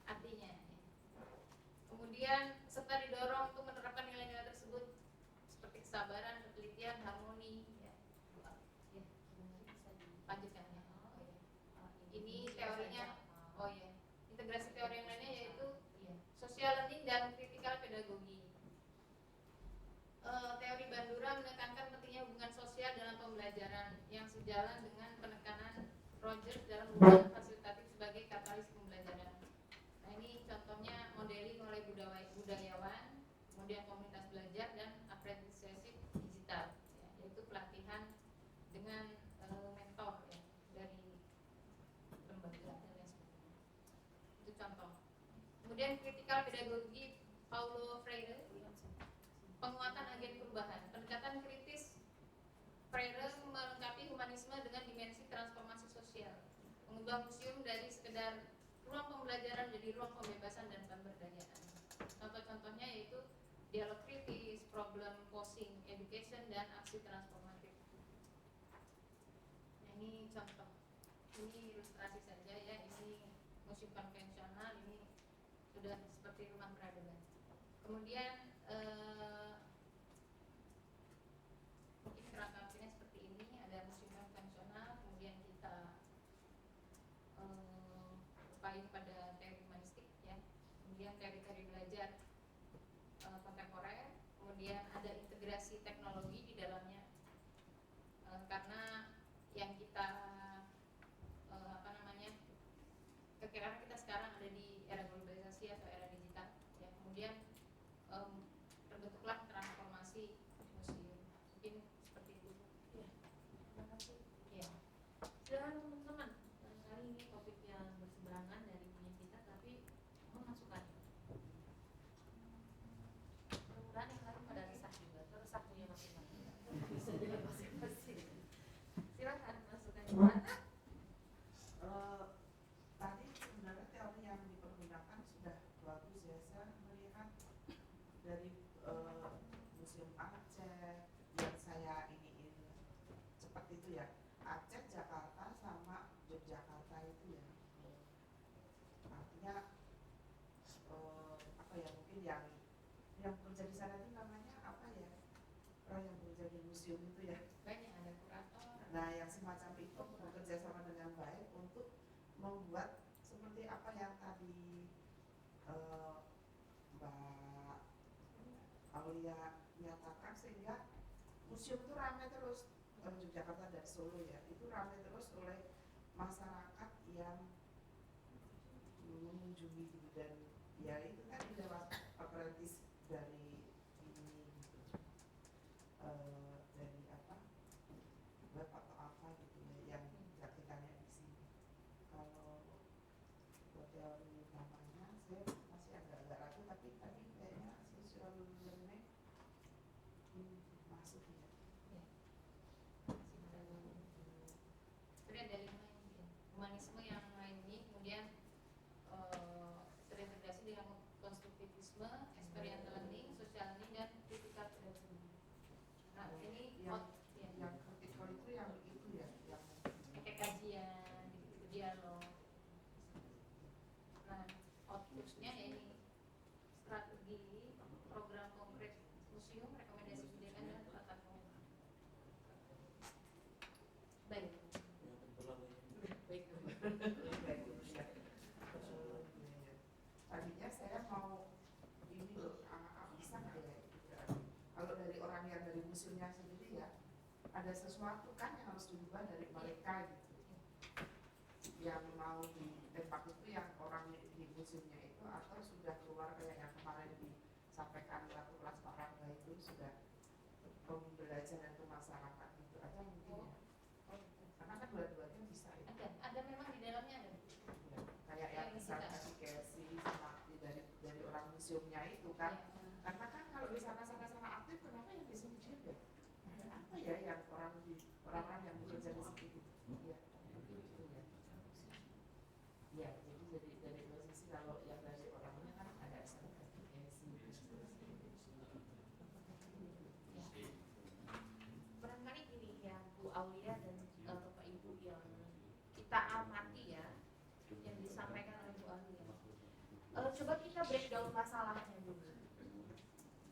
artinya ya. Kemudian peserta didorong untuk menerapkan nilai-nilai tersebut seperti kesabaran, ketelitian, harmoni ya. Ya, bisa dilanjutkan ya. Ini teorinya, oh ya, integrasi teori yang lainnya yaitu social learning dan critical pedagogi. Teori Bandura menekankan pentingnya hubungan sosial dalam pembelajaran yang sejalan dengan penekanan Rogers dalam hubungan fasilitatif sebagai katalis pembelajaran. Nah ini contohnya modeling oleh budayawan, kemudian komunitas belajar, dan apprenticeship digital ya, yaitu pelatihan dengan mentor ya, dari lembaga dan lain sebagainya. Itu contoh. Kemudian critical pedagogi Paulo Freire, penguatan agen perubahan. Pendekatan kritis Freire melengkapi humanisme dengan dimensi transformasi sosial, mengubah museum dari sekedar ruang pembelajaran menjadi ruang pembebasan dan pemberdayaan. Contoh-contohnya yaitu dialog kritis, problem posing, education, dan aksi transformatif. Nah, ini contoh, ini ilustrasi saja ya. Ini museum konvensional, ini sudah seperti rumah peradaban. Kemudian mungkin kerangka seperti ini, ada museum konvensional, kemudian kita berpaling pada teori humanistik ya, kemudian teori-teori belajar kontemporer, kemudian ada integrasi teknologi di dalamnya, karena yang kita apa namanya, karena kita sekarang ada di era globalisasi atau era digital ya, kemudian terbentuklah transformasi museum. Mungkin seperti itu ya. Terima kasih ya. Dan teman-teman, kali ini topik yang berseberangan dari punya kita, tapi memasukkan. Mudah-mudahan yang lain pada resah juga, teresah punya masing-masing. Bisa jadi masing-masing. Silakan masukkan gimana? Tadi sebenarnya teori yang dipergunakan sudah bagus ya. Saya melihat dari Museum Aceh yang saya iniin cepat itu ya, Aceh, Jakarta, sama Yogyakarta itu ya. Artinya apa ya, mungkin yang kerja di sana itu namanya apa ya, orang yang bekerja di museum itu ya. banyak ada kurator. Nah, yang semacam itu bekerja sama dengan baik untuk membuat seperti apa yang tadi Mbak Aulia nyatakan, sehingga museum itu ramai terus, Yogyakarta dan Solo ya, itu ramai terus oleh masyarakat yang mengunjungi gitu. Dan ya itu tadi lewat apprentice dari ini gitu, dari apa, web atau apa gitu ya, yang kita lihat di sini. Kalau buat teori namanya saya masih agak-agak ragu, tapi tadi kayaknya social learning masuk ya. Ya. Sebenarnya ada 5 ini ya. Humanisme yang lain ini kemudian terintegrasi dengan konstruktivisme, experiential learning, social learning, dan critical pedagogy. Nah ini Yang critical itu yang itu ya, yang kayak kajian, gitu-gitu, dialog. Nah outputnya ya ini strategi, program konkret museum, rekomendasi pendidikan dan platform. Baik. Baik. baik ya. Tadinya saya mau ini loh, bisa nggak ya gitu. Kalau dari orang yang dari museumnya sendiri ya, ada sesuatu kan yang harus diubah dari mereka gitu. Yang mau ditembak itu yang orang di museumnya itu, atau sudah keluar kayak yang kemarin disampaikan waktu kelas Pak Rangga itu, sudah pembelajaran ke masyarakat itu ada mungkin ya. Karena kan dua-duanya bisa ya. Ada memang di dalamnya ada. Ya, kayak yang misalnya di Kesi sama dari orang museumnya itu kan. Ya. Karena kan kalau di sana sama aktif, kenapa yang di sini diam ya? Ada apa ya yang orang-orang yang bekerja di sini gitu? Iya, gitu ya. Iya, jadi dari dua sisi, kalau yang dari orangnya kan ada SMK Kesi. Barangkali gini ya Bu Aulia dan Bapak Ibu yang kita amati ya, yang disampaikan oleh Bu Aulia. Coba kita breakdown masalahnya dulu.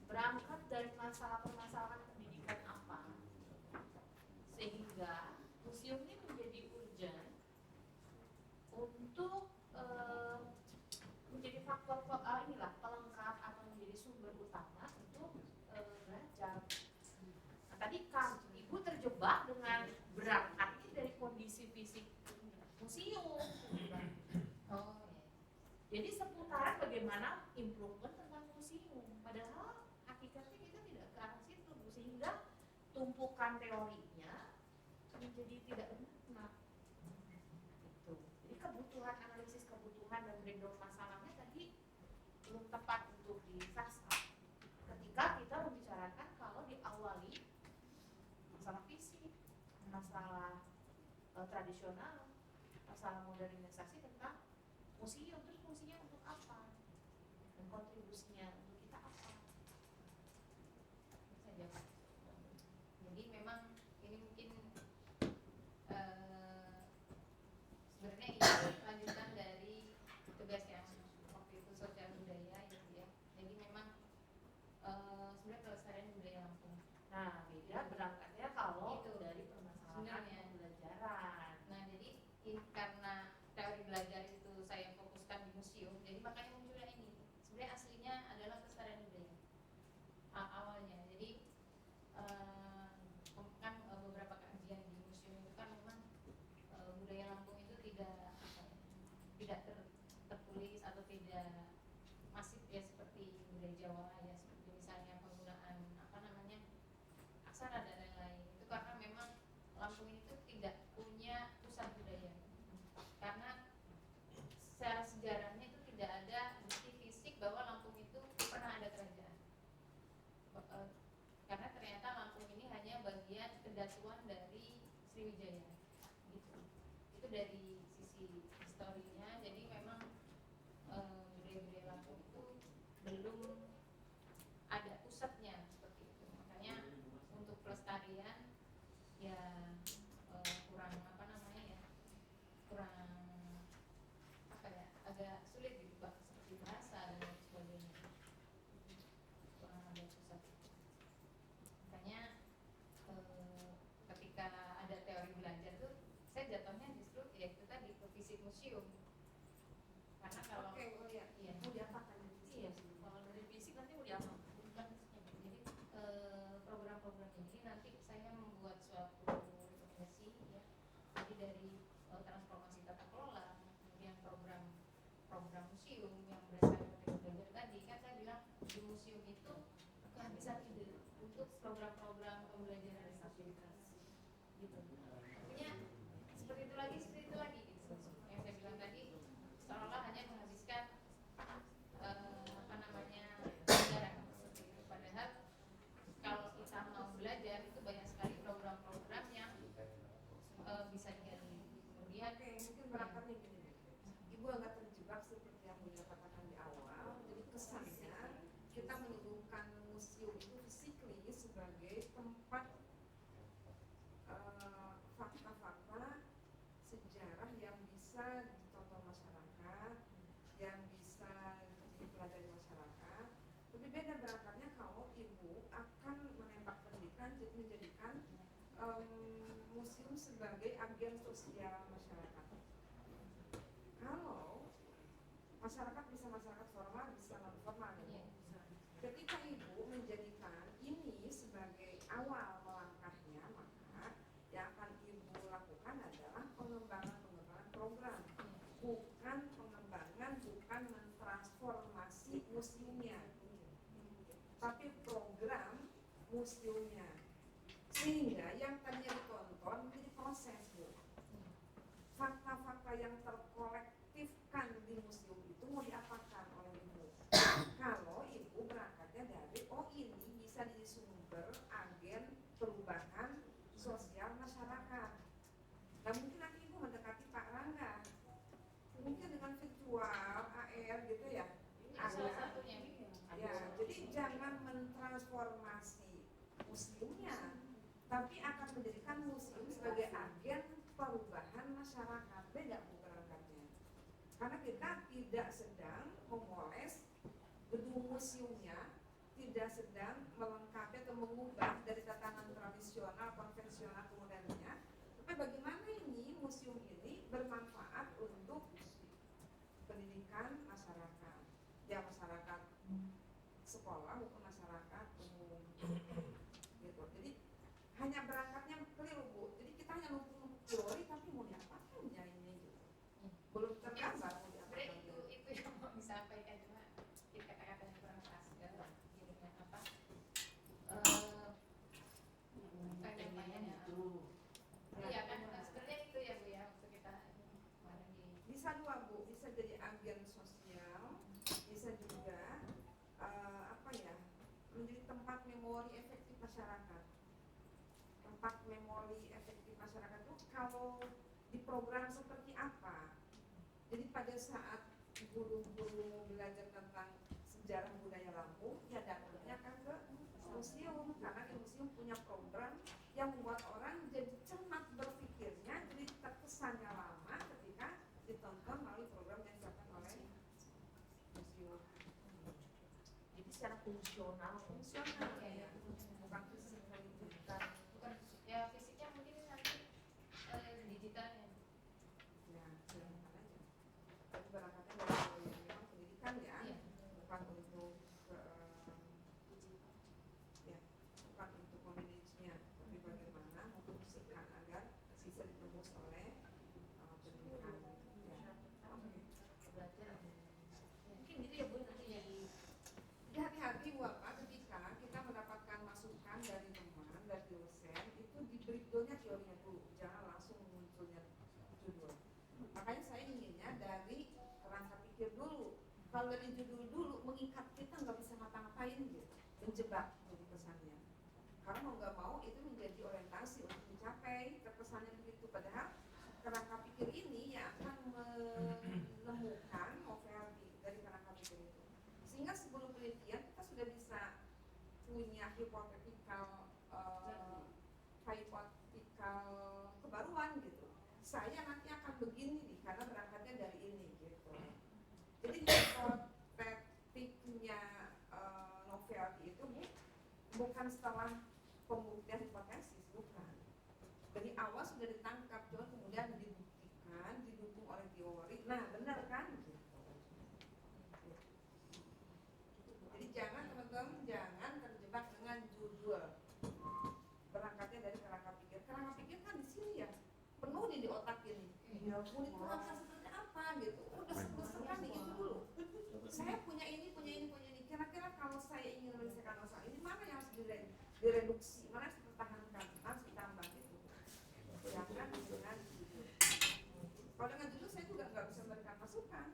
Berangkat dari masalah-permasalahan pendidikan apa, sehingga museum ini menjadi urgent untuk menjadi faktor inilah pelengkap atau menjadi sumber utama untuk belajar. Nah, tadi kan Ibu terjebak dengan berangkatnya dari kondisi fisik museum. Oh ya. Jadi seputaran bagaimana improvement tentang museum. Padahal hakikatnya kita tidak ke arah situ, Bu. Sehingga tumpukan teorinya menjadi tidak benar. Gitu. Jadi kebutuhan, analisis kebutuhan dan breakdown masalahnya tadi belum tepat untuk disasar. Ketika kita membicarakan kalau diawali masalah fisik, masalah tradisional, masalah modernisasi tentang museum, terus fungsinya untuk apa dan kontribusinya untuk kita apa. Saja Pak. Jadi memang ini mungkin sebenarnya ini lanjutan dari tugas yang waktu itu sosial budaya gitu ya. Jadi memang sebenarnya pelestarian budaya Lampung. Nah, beda berangkatnya kalau Itu dari permasalahan sebenarnya. pembelajaran. Nah jadi karena teori belajar itu saya fokuskan di museum, jadi makanya munculnya ini. Sebenarnya aslinya adalah pelestarian budaya awalnya. Jadi kan beberapa kajian di museum itu kan memang budaya Lampung itu tidak tertulis atau tidak masif ya seperti budaya Jawa ya, seperti misalnya penggunaan apa namanya aksara dan lain-lain. Itu karena memang Lampung itu tidak punya pusat budaya, karena secara sejarahnya itu tidak ada bukti fisik bahwa Lampung itu pernah ada kerajaan. Karena ternyata Lampung ini hanya bagian kedatuan dari Sriwijaya gitu. Itu dari sisi historinya. Jadi memang budaya-budaya Lampung itu belum ada pusatnya seperti itu. Makanya untuk pelestarian ya kurang apa namanya ya, kurang apa ya, agak sulit gitu Pak, seperti bahasa dan lain sebagainya, kurang ada pusat. Makanya museum. Karena kalau Oke, oh ya, iya, mau diapakan ini? iya, kalau dari fisik nanti mau diapa? Bukan fisiknya. Jadi program-program ini nanti saya membuat suatu rekomendasi ya. Jadi dari transformasi tata kelola, kemudian program museum yang berdasarkan metode belajar tadi, kan saya bilang di museum itu kehabisan ide untuk program-program pembelajaran disabilitas gitu. Artinya seperti itu lagi gitu. Yang saya bilang tadi seolah-olah hanya menghabiskan pelajaran seperti itu. Padahal kalau kita mau belajar itu banyak sekali program-program yang bisa digali. Kemudian Oke, mungkin berangkatnya gini. Ibu agak terjebak seperti yang Bunda katakan di awal. Jadi kesannya kita menyuguhkan museum itu physically sebagai tempat fakta-fakta sejarah yang bisa ditonton masyarakat, yang bisa dipelajari masyarakat. Lebih beda berangkatnya kalau ibu akan menembak pendidikan, jadi menjadikan museum sebagai agen sosial masyarakat. Kalau masyarakat bisa masyarakat formal, bisa non formal. iya, Ketika ibu menjadikan ini sebagai awal melangkahnya, maka yang akan ibu lakukan adalah pengembangan program, bukan pengembangan, bukan mentransformasi museumnya, tapi program museumnya. Sehingga yang tadinya ditonton menjadi proses, Bu. Fakta-fakta yang terkolektifkan di museum itu mau diapakan oleh ibu? Kalau ibu berangkatnya dari ini bisa jadi sumber agen perubahan sosial masyarakat. Nah mungkin nanti ibu mendekati Pak Rangga, mungkin dengan virtual, AR gitu ya. ini salah satunya. Ya, jadi jangan mentransformasi museumnya, tapi akan menjadikan museum sebagai agen perubahan masyarakat. Beda Bu berangkatnya. Karena kita tidak sedang memoles gedung museumnya, tidak sedang melengkapi atau mengubah dari tatanan tradisional, konvensional ke modernnya, tapi bagaimana ini museum ini bermanfaat untuk pendidikan masyarakat, ya masyarakat sekolah maupun masyarakat umum gitu. Jadi hanya berangkatnya keliru Bu. Jadi kita hanya numpuk teori tapi mau diapakan ya ini gitu. Belum tergambar mau diapakan. Sebenarnya itu yang mau disampaikan, cuma kata-katanya kurang pas gitu kan apa penyampaiannya iya kan sebenarnya itu ya Bu ya waktu kita kemarin Bisa dua Bu, bisa jadi agen sosial, bisa juga menjadi tempat memori efektif masyarakat. Tempat memori efektif masyarakat itu kalau diprogram seperti apa? Jadi pada saat guru-guru belajar tentang sejarah budaya Lampung, ya datangnya kan ke museum, karena di museum punya program yang membuat orang jadi cermat berpikirnya, jadi terkesannya lama ketika ditonton melalui program yang dilakukan oleh museum. Jadi secara fungsional ya, bukan fisik bukan ya fisiknya mungkin nanti digitalnya ya silahkan aja. Tapi barangkali kalau yang memang pendidikan ya, iya. bukan untuk bukan untuk memanagenya, tapi bagaimana memfungsikan agar bisa ditembus oleh pendidikan. Ya. Belajar mungkin gitu ya Bu nanti ya. Jadi hati-hati Bapak ketika kita mendapatkan masukan dari teman, dari dosen, itu di breakdownnya teorinya dulu, jangan langsung munculnya judul. Makanya saya inginnya dari kerangka pikir dulu. Kalau dari judul dulu mengikat kita nggak bisa ngapa-ngapain gitu, menjebak jadi kesannya. Karena mau nggak mau itu menjadi orientasi untuk mencapai kepesannya begitu. Padahal kerangka pikir ini yang akan menemukan novelty dari kerangka pikir itu. Sehingga sebelum penelitian kita sudah bisa punya hipotetikal kebaruan gitu. Saya nanti akan begini nih karena berangkatnya dari ini gitu. Jadi hipotetiknya novelty itu bukan setelah pembuktian hipotesis, bukan. Dari awal sudah ditangkap, cuma kemudian dibuktikan, didukung oleh teori ya kulit kurang seperti apa gitu, udah sebesarkan gitu dulu. Saya punya ini. Kira-kira kalau saya ingin menyelesaikan masalah ini, mana yang harus direduksi, mana harus dipertahankan, harus ditambah gitu. Jangan dengan judul. Kalau dengan judul saya juga nggak bisa memberikan masukan,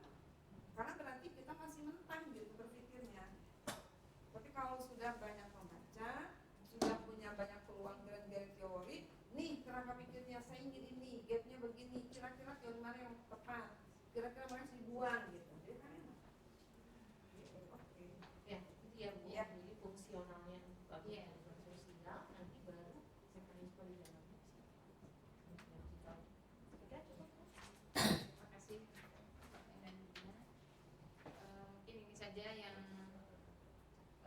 karena berarti kita masih mentah gitu berpikirnya. Tapi kalau sudah banyak membaca, sudah punya banyak peluang grand teori, nih kerangka pikirnya saya ingin ini, gapnya begini, kira-kira teori mana yang tepat, kira-kira mana yang harus dibuang gitu. Jadi kan enak. Oke. Ya, itu ya Bu. Ya. Jadi fungsionalnya bagus dan sosial, nanti baru mekanisme di dalamnya. Oke, cukup. Terima kasih Pak dan Bina. Mungkin ini saja yang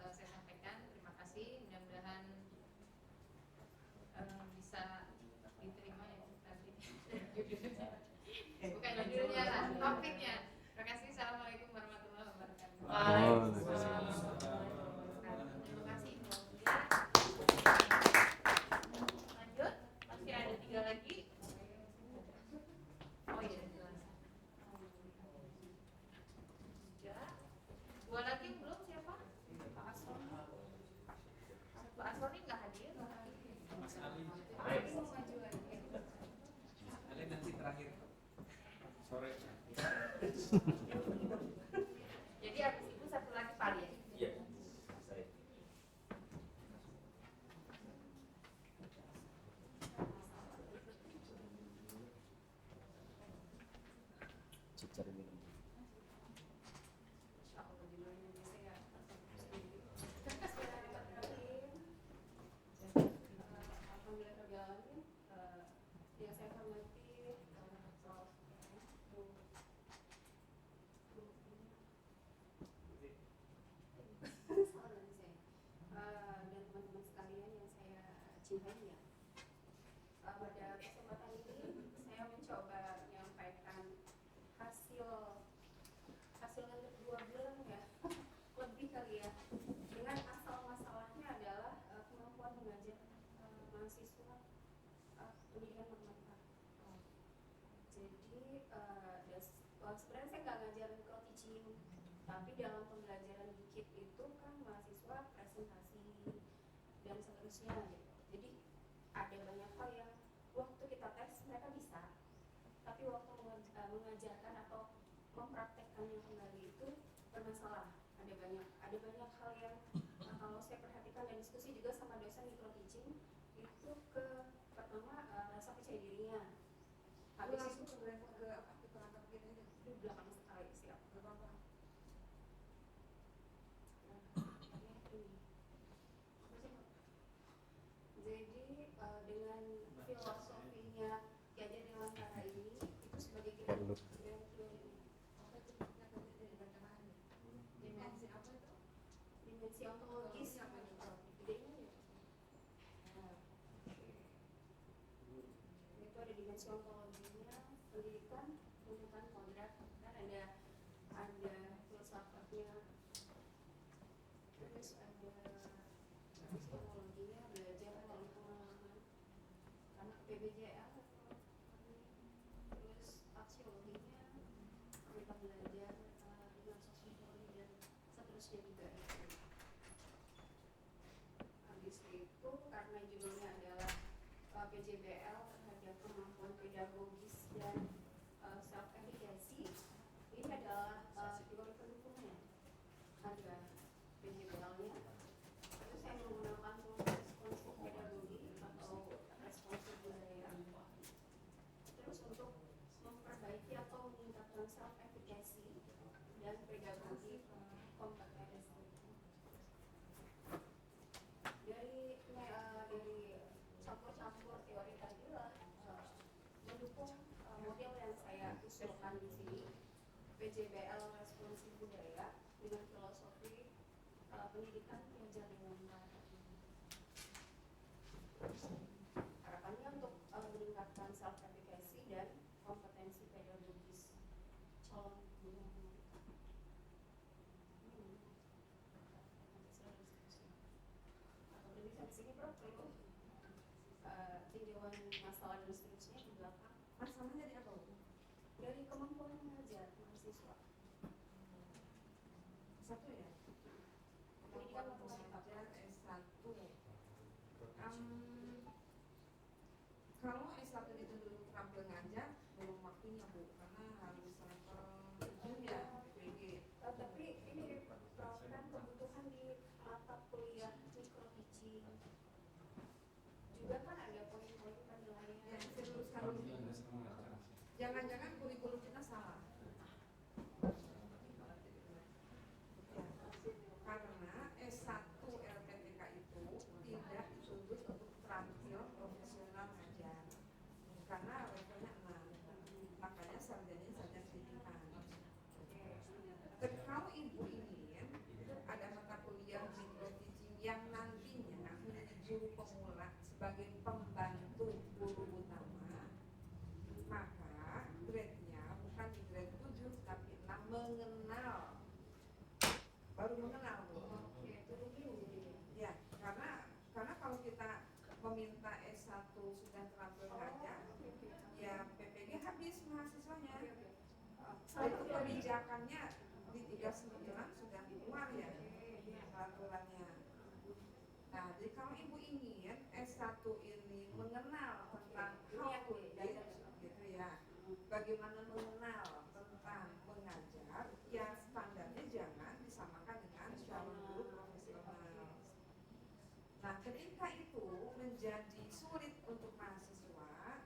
saya sampaikan. Terima kasih. Mudah-mudahan bisa diterima ya nanti. Bukan judulnya lah, topiknya. Terima kasih. Assalamualaikum warahmatullahi wabarakatuh. Waalaikumsalam. Terima kasih. Lanjut, masih ada 3 lagi. Oh iya, jelas. 2 lagi belum siapa? Pak Asroni. Pak Asroni nggak hadir. Mas Ali. Ali mau maju lagi. Ali nanti terakhir sore. Jadi habis itu satu lagi Pak Ali ya? Iya, saya. Yang saya hormati Prof. dan teman-teman sekalian yang saya cintai ya. Pada kesempatan ini saya mencoba menyampaikan hasil untuk 2 bulan ya, lebih kali ya, dengan asal masalahnya adalah kemampuan mengajar mahasiswa pendidikan matematika. Jadi sebenarnya saya nggak ngajarin co-teaching, tapi dalam pembelajaran dikit itu kan mahasiswa presentasi dan seterusnya gitu. Jadi ada banyak hal yang waktu kita tes mereka bisa, tapi waktu mengajarkan atau mempraktekkannya kembali itu bermasalah. Ada banyak hal yang kalau saya perhatikan dan diskusi juga sama dosen micro teaching itu pertama rasa percaya dirinya. Habis itu ke apa? Ke kerangka pikirnya aja. di belakang sekali siap. Ke apa? Jadi dengan filosofinya Kiai Dewantara ini itu sebagai kita Apa itu? Dari bacaan. Dimensi apa itu? dimensi ontologis Apa itu? gedenya ya. Itu ada dimensi ontologinya pendidikan menggunakan kodrat, kan ada filsafatnya, terus ada psikologinya, belajar melalui pengalaman karena PBJL, terus aksiologinya kita belajar dengan sosiologi dan seterusnya juga. Habis itu karena judulnya adalah PJBL terhadap kemampuan pedagogis dan self efficacy, ini adalah teori pendukungnya. Ada PJBL-nya, terus saya menggunakan responsif pedagogi atau responsif budaya. Terus untuk memperbaiki atau meningkatkan self efficacy dan pedagogi kompetensi. Dari campur-campur teori tadi lah mendukung model yang saya usulkan di sini, PJBL responsif budaya dengan filosofi pendidikan Kiai Dewantara. Harapannya untuk meningkatkan self efficacy dan kompetensi pedagogis calon guru matematika. Atau lebih sampai sini Prof, perlu tinjauan masalah dan seterusnya di belakang. Masalahnya dari apa? Bu? dari kemampuan mengajar mahasiswa. Satu ya. Pendidikan atau Mengajar S1. Kalau S1 itu dulu terampil ngajar, belum waktunya Bu, karena harus level 7 ya PPG. Tapi ini Prof, kan kebutuhan di mata kuliah mikro teaching juga kan ada poin-poin penilaian. Ya, saya luruskan dulu. Jangan-jangan kurikulum kita salah. Karena S1 LPTK itu tidak dituntut untuk terampil profesional ngajar, karena levelnya 6, makanya sarjana pendidikan. Kalau ibu ingin ada mata kuliah micro teaching yang nantinya menjadi guru pemula sebagai pembantu guru utama, maka grade-nya bukan di grade 7 tapi 6, mengenal, baru mengenal Bu. Ya, karena kalau kita meminta S1 sudah terampil ngajar, ya PPG habis mahasiswanya. Itu kebijakannya di 39 sudah keluar ya peraturannya. Nah, jadi kalau ibu ingin S1 ini mengenal tentang how to teach, gitu ya, bagaimana mengenal tentang mengajar, ya standarnya jangan disamakan dengan calon guru profesional. Nah, ketika itu menjadi sulit untuk mahasiswa,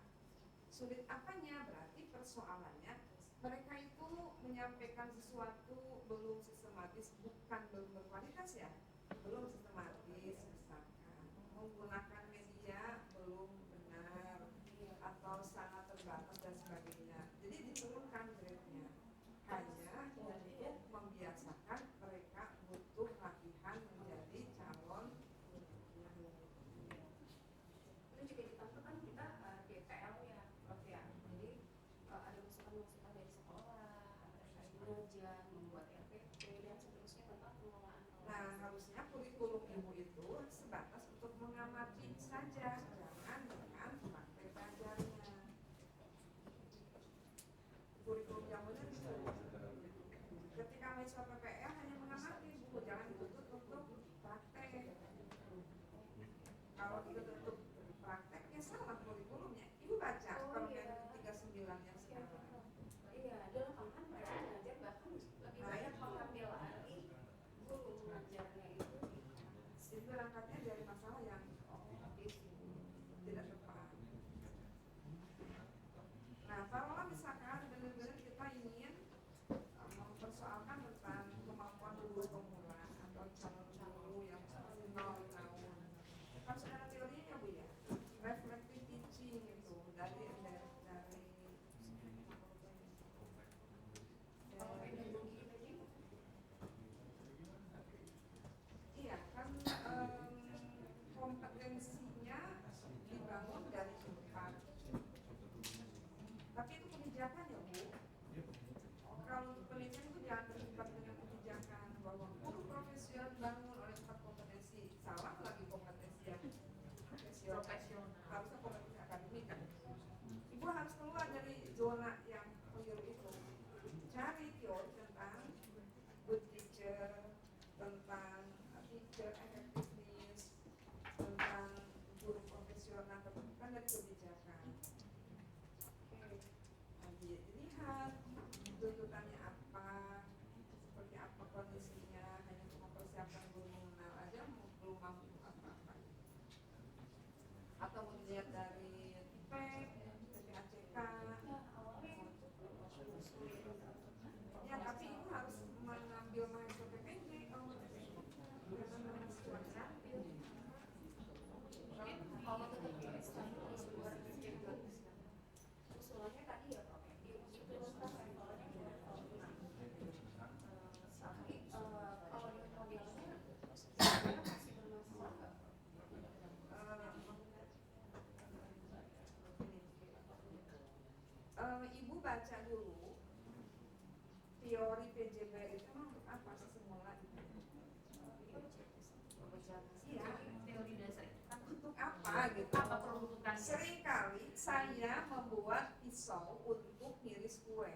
sulit apanya? Berarti persoalannya mereka itu menyampaikan sesuatu belum sistematis, bukan belum berkualitas ya, belum sistematis, misalkan menggunakan media belum benar atau sangat terbatas dan sebagainya. Jadi diturunkan grade-nya hanya untuk membiasakan mereka butuh latihan menjadi calon. Itu juga ditambah kan kita DPL ya Prof ya, jadi ada masukan-masukan dari sekolah, ada mengajar, membuat RPP dan seterusnya tentang pengelolaan. Nah, harusnya kurikulum ibu itu sebatas untuk mengamati saja, jangan dengan praktek ajarnya. Kurikulum yang benar gitu. Ketika mahasiswa PPL hanya mengamati, Bu, jangan dituntut untuk praktek. Kalau dituntut praktek, ya salah kurikulumnya. Ibu baca Permen 39 yang sekarang. Iya, di lapangan mereka mengajar bahkan lebih banyak mengambil alih guru mengajarnya itu. Itu berangkatnya dari masalah yang tidak tepat. Nah, taruhlah misalkan benar-benar kita ingin mempersoalkan tentang kemampuan guru pemula atau calon guru yang masih 0 tahun. Kan sudah ada teorinya ya Bu ya, reflective teaching itu dari iya kan, kompetensinya dibangun dari depan. Tapi itu kebijakan ya Bu. Kalau untuk penelitian itu jangan terlibat dengan kebijakan bahwa guru profesional bangun oleh empat kompetensi. Salah lagi kompetensi yang profesional. Harusnya kompetensi akademik kan. Ibu harus keluar dari zona yang keliru itu. Cari teori tentang good teacher, tentang teacher effectiveness, tentang guru profesional, bukan dari kebijakan. Nanti dilihat tuntutannya apa, seperti apa kondisinya, hanya mempersiapkan guru mengenal aja belum mampu apa-apa. Atau mau dilihat dari PPACK, ya tapi itu harus mengambil mahasiswa PPG kalau mau PPG, karena mahasiswa terampil. Kalau tetap di S1 harus luar biasa. Usulannya tadi ya Prof, itu tentang levelnya di level 6. Tapi kalau di modelnya sebenarnya masih bermasalah nggak? Ibu baca dulu teori PJB itu memang untuk apa sih semula itu? Iya, Teori dasar itu kan untuk apa gitu? apa peruntukannya? Seringkali saya membuat pisau untuk ngiris kue.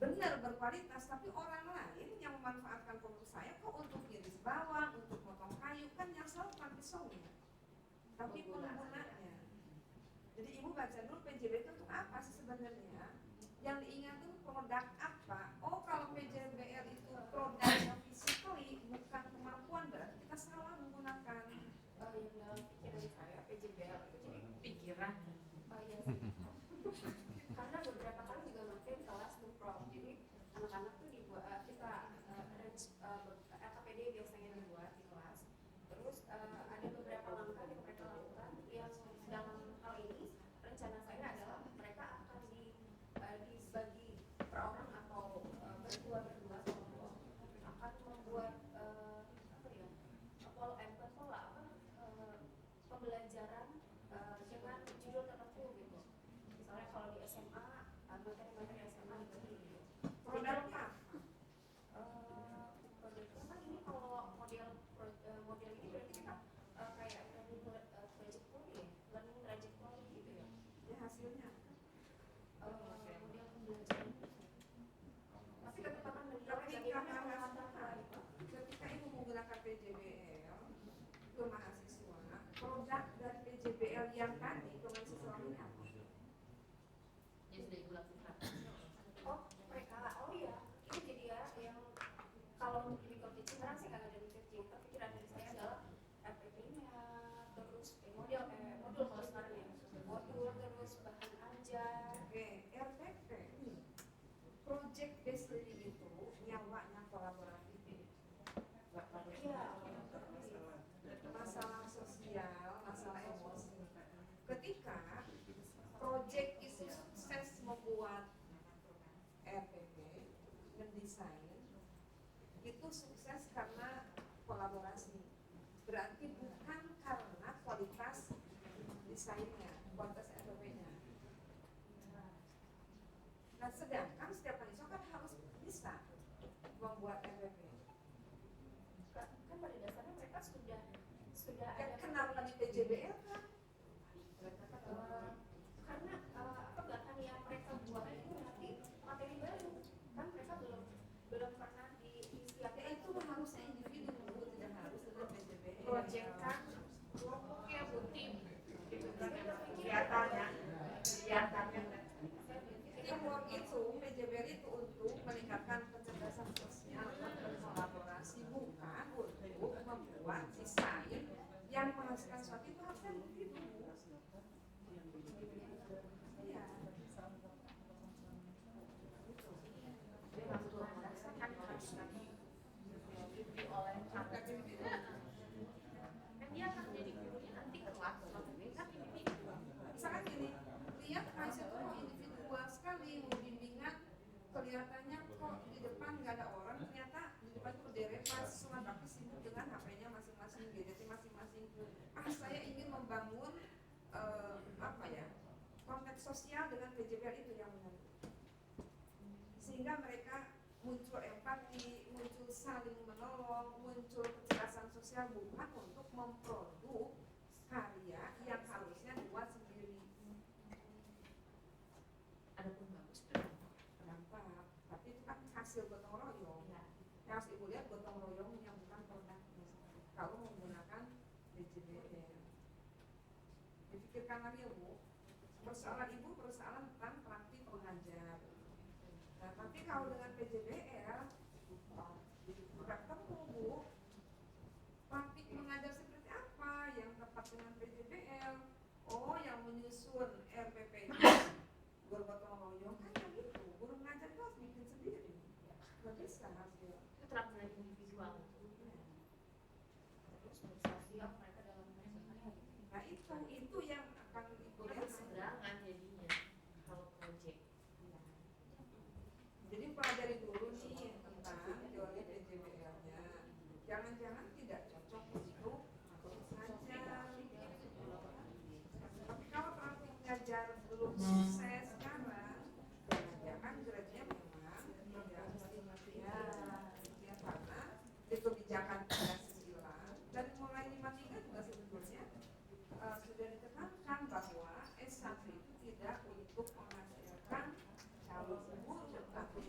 benar berkualitas, tapi orang lain yang memanfaatkan produk saya kok untuk iris bawang, untuk potong kayu, kan yang selalu bukan pisaunya, tapi penggunanya. Jadi ibu baca dulu PJB itu untuk apa sih sebenarnya? Yang diingat itu produk apa? Oh, kalau PJBL itu produknya physically, bukan kemampuan, berarti kita salah menggunakan. Yang dalam pikiran saya PJBL itu jadi Pikiran. ya karena beberapa kali juga makin kelas Pro, jadi anak-anak tuh dibuat kita arrange LKPD biasanya dibuat di kelas, terus ada beberapa langkah yang mereka lakukan yang dalam hal ini rencana saya adalah mereka akan dibagi per orang atau berdua kelompok akan membuat pembelajaran dengan judul tertentu gitu. Misalnya kalau di SMA materi-materi SMA gitu. Produknya Produknya kan ini kalau model ini berarti kita kayak learning trajectory gitu ya. ya hasilnya. Model pembelajaran. Tapi tetap akan Ketika ibu menggunakan PJBL ke mahasiswa, produk dari PJBL yang tadi ke mahasiswa ini apa? Yang sudah ibu lakukan. Oh iya, ini jadi ya yang kalau di Covid sekarang sih nggak ada di kerja, kepikiran dari saya adalah RPP-nya, terus modul kalau sekarang ya, modul terus bahan ajar. Oke, RPP project based learning itu nyawanya kolaboratif. Iya. Masalah sosial, masalah emosi. Ketika project itu sukses membuat RPP, mendesain, itu sukses karena kolaborasi. Berarti bukan karena kualitas desainnya, kualitas RPP-nya. Nah, sedangkan setiap mahasiswa kan harus bisa membuat RPP. Kan pada dasarnya mereka sudah ada Kenapa di PJBL kan? karena bahkan yang mereka buat itu nanti materi baru kan mereka belum pernah disiapkan. Ya itu harusnya individu, tidak harus dengan PJBL. Project kan kelompoknya tim. Kelihatannya Teamwork itu, PJBL itu untuk meningkatkan kecerdasan sosial dan berkolaborasi, bukan untuk membuat desain yang menghasilkan sesuatu. Itu harusnya individu. Iya. Kan harus diberi oleh Bukan individu. kan dia akan jadi gurunya nanti kelas kan individu. Misalkan gini, lihat mahasiswa itu kok individual sekali, mau bimbingan kelihatannya kok di depan nggak ada orang, ternyata di depan itu berderet mahasiswa tapi sibuk dengan HP-nya masing-masing, gadgetnya masing-masing. Saya ingin membangun konteks sosial dengan PJBL itu yang menarik, sehingga mereka muncul empati, muncul saling menolong, muncul kecerdasan sosial, bukan untuk memproduk karya yang harusnya dibuat sendiri. Adapun bagus Dampak, tapi itu kan hasil gotong royong. Yang harus ibu lihat gotong royongnya, bukan produknya. Kalau menggunakan PJBL, dipikirkan lagi ya Bu. Persoalan ibu persoalan tentang praktik mengajar. Nah, tapi kalau dengan PJBL tidak ketemu Bu. Praktik mengajar seperti apa yang tepat dengan PJBL? Oh, yang menyusun RPP bergotong royong kan yang itu. Guru mengajar itu harus bikin sendiri. Nggak bisa hasil. itu terapi individual. Terus bersosial mereka dalam keseharian. Nah itu yang akan ibu Kan lihat. berseberangan jadinya kalau project. Jadi pelajari dulu nih tentang teori PJBL-nya. Jangan-jangan tidak cocok untuk mengajar. Tapi kalau praktik mengajar belum sukses sekarang, jangan geraknya memang tidak mesti ya karena di kebijakan Pancasila dan mulai 53 juga sebetulnya sudah ditekankan bahwa S1 itu tidak untuk menghasilkan calon guru, tapi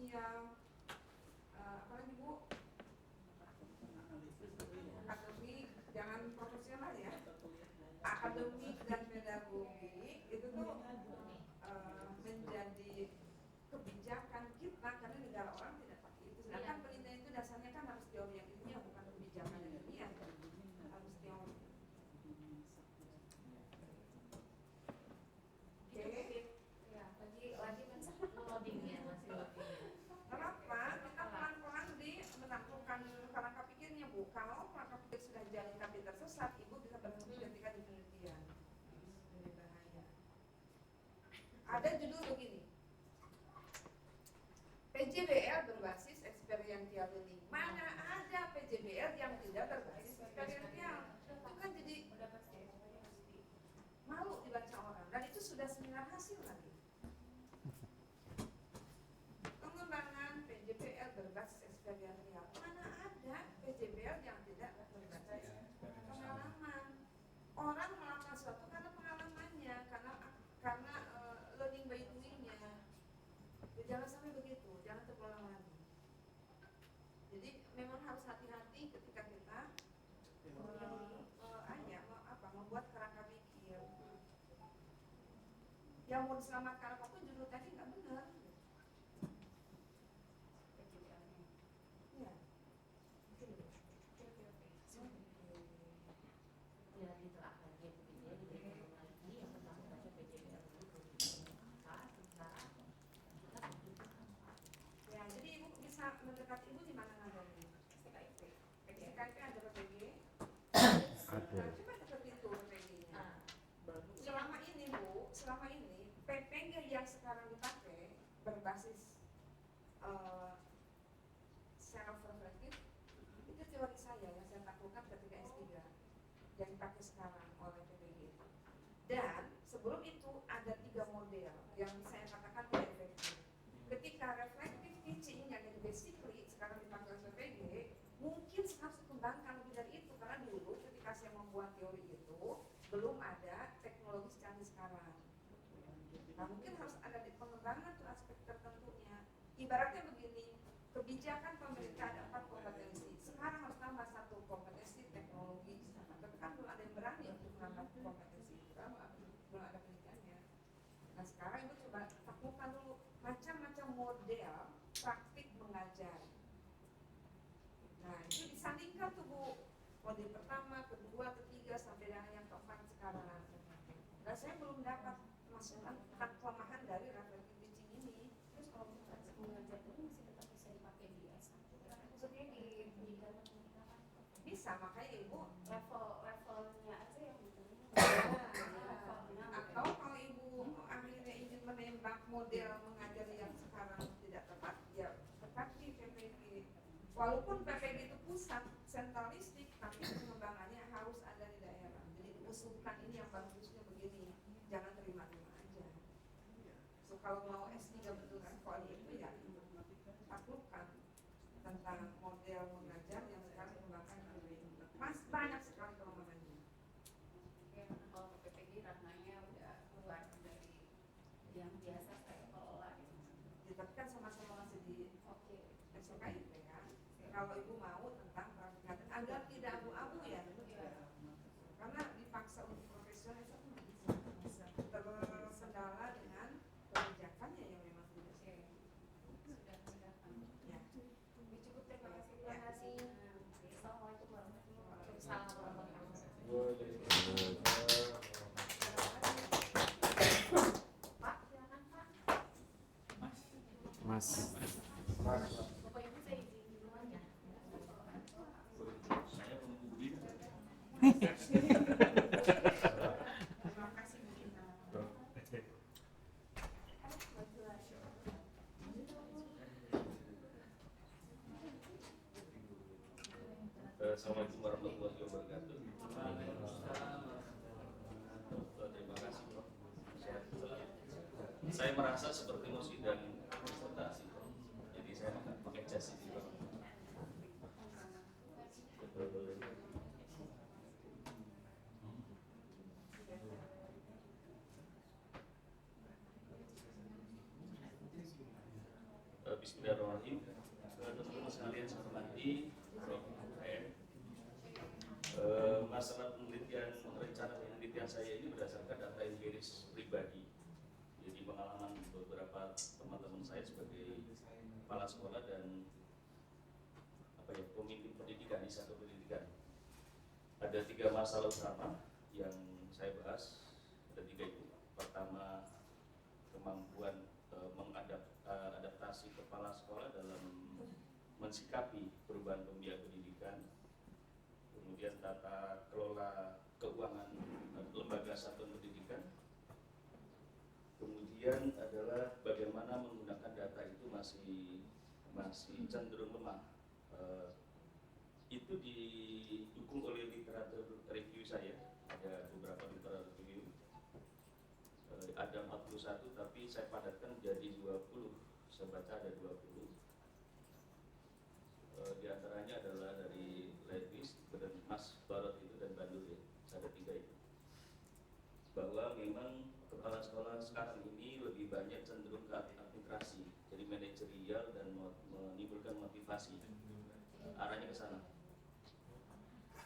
sosial, apa lagi Bu? Akademik, jangan profesional ya. Akademik dan pedagogik itu tuh menjadi kebijakan kita karena negara orang tidak pakai itu. Sedangkan penelitian itu dasarnya kan harus teori yang ilmiah, bukan kebijakan yang ilmiah. Harus teori. Ya, lagi loadingnya masih loadingnya. Kenapa? Kita pelan-pelan menaklukkan kerangka pikirnya Bu. Kalau kerangka pikir sudah jalan tapi tersesat, Ibu bisa berhenti ketika di penelitian. Ini bahaya. Ada judul begini, PJBL berbasis experiential learning. Mana ada PJBL yang tidak berbasis experiential? Itu kan jadi Udah pasti pasti. malu dibaca orang. Dan itu sudah seminar hasil lagi. Pengembangan PJBL berbasis experiential. Mana ada PJBL yang tidak berbasis pengalaman? Orang melakukan sesuatu karena pengalamannya, karena learning by doing-nya. Jangan sampai begitu, jangan terulang lagi. Jadi memang harus hati-hati ketika kita membuat kerangka pikir. Yang mau diselamatkan apapun judul tadi nggak benar. Iya. Ya ditelaah lagi begini diberikan lagi yang pertama baca PJBL dulu apa sementara kita Ya, jadi Ibu bisa mendekati Ibu di mana nadanya? SKIP. PKIP ada PPG. Ada. Nah, coba seperti itu PPG-nya. Baru Selama ini PPG yang sekarang dipakai berbasis self-reflective itu teori saya yang saya lakukan ketika S3 yang dipakai sekarang oleh PPG. Dan sebelum itu ada 3 model yang saya katakan tidak efektif. Ketika reflective teaching yang jadi basically sekarang dipakai oleh PPG, mungkin harus dikembangkan lebih dari itu karena dulu ketika saya membuat teori itu belum ada teknologi secanggih sekarang. Nah, mungkin harus ada di pengembangan tuh aspek tertentunya. Ibaratnya begini, kebijakan pemerintah ada 4 kompetensi. Sekarang harus tambah 1 kompetensi teknologi. Tapi kan belum ada yang berani untuk menambah kompetensi itu, karena belum ada penelitiannya. Nah, sekarang Ibu coba taklukan dulu macam-macam model praktik mengajar. Nah, itu disandingkan tuh Bu, model pertama, kedua, ketiga, sampai dengan yang keempat sekarang. Nah, saya belum dapat masukan tentang kelemahan dari reflective teaching ini. terus kalau kita mengajar itu masih tetap bisa dipakai di S1. Maksudnya di pendidikan pendidikan Bisa, makanya Ibu levelnya aja yang diterima. atau kalau Ibu akhirnya ingin menembak model mengajar yang sekarang tidak tepat, ya tetap di PPG. Walaupun PPG itu pusat sentralistik, tapi pengembangannya harus ada di daerah. Jadi usulkan ini yang bagusnya begini, jangan terima-terima aja. So kalau mau S3 betul level itu ya taklukkan tentang model mengajar yang sekarang dikembangkan di PPG. Mas banyak sekali kelemahannya. Ya, kalau PPG ranahnya udah keluar dari yang biasa saya kelola gitu. Ya, tapi kan sama-sama masih di Oke. SKIP kan. Kalau Ibu mau tentang perbedaan agar tidak abu-abu ya, karena dipaksa untuk profesional itu bisa terkendala dengan kebijakannya yang memang tidak sesuai. Sudah Ya. cukup, terima kasih. Ya. Assalamualaikum warahmatullahi wabarakatuh. Waalaikumsalam warahmatullahi wabarakatuh. Pak, silakan Pak. Mas. Bapak Ibu saya izin duluan ya. Saya menunggu Terima kasih Bu Ina. Assalamualaikum warahmatullahi wabarakatuh. Terima kasih Prof. Saya merasa seperti mau sidang disertasi Prof. Jadi saya pakai jas ini Prof. Bismillahirrahmanirrahim. Teman-teman sekalian saya hormati, Prof. UN. Masalah penelitian, rencana penelitian saya ini berdasarkan data empiris pribadi. Jadi pengalaman beberapa teman-teman saya sebagai kepala sekolah dan pemimpin pendidikan di satu pendidikan. Ada 3 masalah utama yang saya bahas. Ada 3 itu. Pertama, kemampuan mengadaptasi kepala sekolah dalam mensikapi perubahan pembiayaan pendidikan. Kemudian tata kelola keuangan lembaga satuan pendidikan. Kemudian adalah bagaimana menggunakan data itu masih cenderung lemah. Itu didukung oleh literatur review saya. Ada beberapa literatur review. Ada 41 tapi saya padatkan jadi 20. Saya baca ada 20. Di antaranya adalah dari Leibniz, dan Mas Barot itu dan Bandur ya. Ada 3 itu. Bahwa memang kepala sekolah sekarang ini lebih banyak cenderung ke administrasi, jadi manajerial dan menimbulkan motivasi. Arahnya ke sana.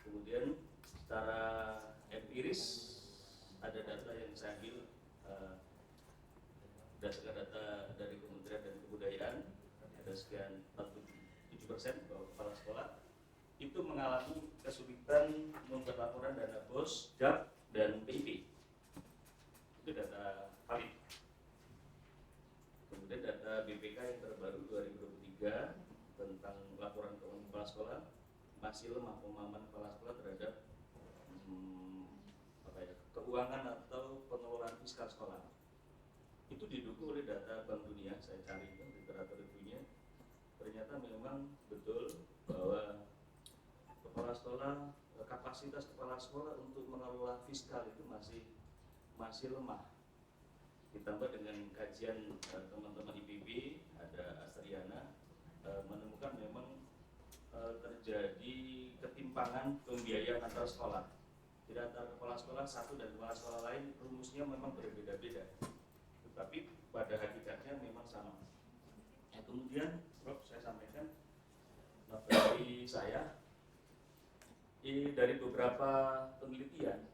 Kemudian secara empiris ada data yang saya ambil berdasarkan data dari Kementerian dan Kebudayaan, ada sekian 47% bahwa kepala sekolah itu mengalami kesulitan membuat laporan dana BOS, JAP, dan PIP. Itu data valid. Kemudian data BPK yang terbaru 2023 tentang laporan keuangan kepala sekolah, masih lemah pemahaman kepala sekolah terhadap keuangan atau pengelolaan fiskal sekolah. Itu didukung oleh data Bank Dunia. Saya cari literatur reviewnya. Ternyata memang betul bahwa kepala sekolah, kapasitas kepala sekolah untuk mengelola fiskal itu masih lemah. Ditambah dengan kajian teman-teman IPB, ada Astriana, menemukan memang terjadi ketimpangan pembiayaan antar sekolah. Tidak antara kepala sekolah satu dan kepala sekolah lain, rumusnya memang berbeda-beda. Tetapi pada hakikatnya memang sama. Kemudian, Prof, saya sampaikan dari saya, dari beberapa penelitian,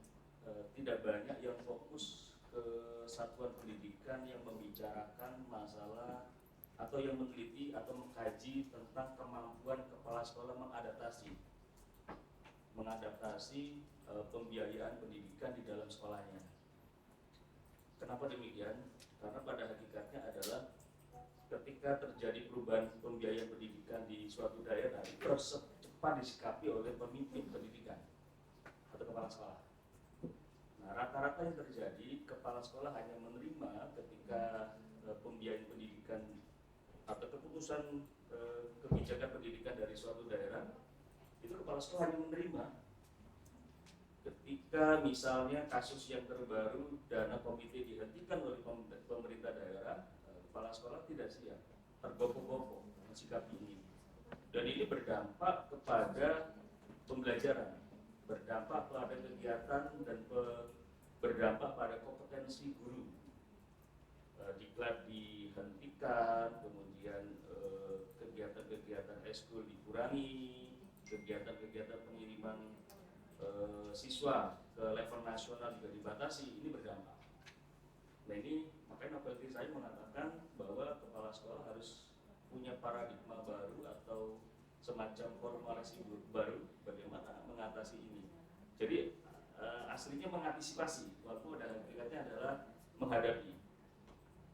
tidak banyak yang fokus ke satuan pendidikan yang membicarakan masalah atau yang meneliti atau mengkaji tentang kemampuan kepala sekolah mengadaptasi pembiayaan pendidikan di dalam sekolahnya. Kenapa demikian? Karena pada hakikatnya adalah ketika terjadi perubahan pembiayaan pendidikan di suatu daerah, itu harus cepat disikapi oleh pemimpin pendidikan atau kepala sekolah. Nah, rata-rata yang terjadi, kepala sekolah hanya menerima ketika pembiayaan pendidikan atau keputusan kebijakan pendidikan dari suatu daerah, itu kepala sekolah hanya menerima. Ketika misalnya kasus yang terbaru, dana komite dihentikan oleh pemerintah daerah, kepala sekolah tidak siap, tergopoh-gopoh mensikapi ini. Dan ini berdampak kepada pembelajaran, berdampak pada kegiatan dan berdampak pada kompetensi guru. Diklat dihentikan, kemudian kegiatan-kegiatan eskul dikurangi, kegiatan-kegiatan pengiriman siswa ke level nasional juga dibatasi. Ini berdampak. Nah ini makanya novel saya mengatakan bahwa kepala sekolah harus punya paradigma baru atau semacam formulasi baru bagaimana mengatasi ini. Jadi aslinya mengantisipasi, walaupun pada hakikatnya adalah menghadapi.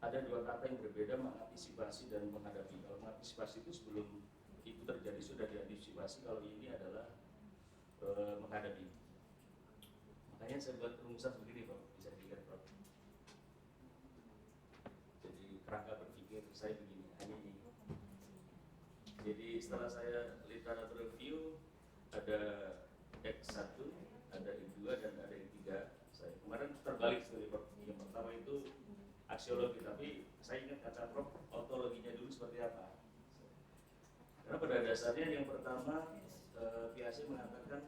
Ada 2 kata yang berbeda, mengantisipasi dan menghadapi. Kalau mengantisipasi itu sebelum itu terjadi sudah diantisipasi, kalau ini adalah menghadapi. Makanya saya buat rumusan begini, Prof. Bisa dilihat, Prof. Jadi kerangka berpikir saya begini, hanya ini. Jadi setelah saya literatur review, ada X1, ada X2 dan ada X3. Saya kemarin terbalik sekali, Prof. Yang pertama itu aksiologi, tapi saya ingat kata Prof, ontologinya dulu seperti apa. Karena pada dasarnya yang pertama, PAC mengatakan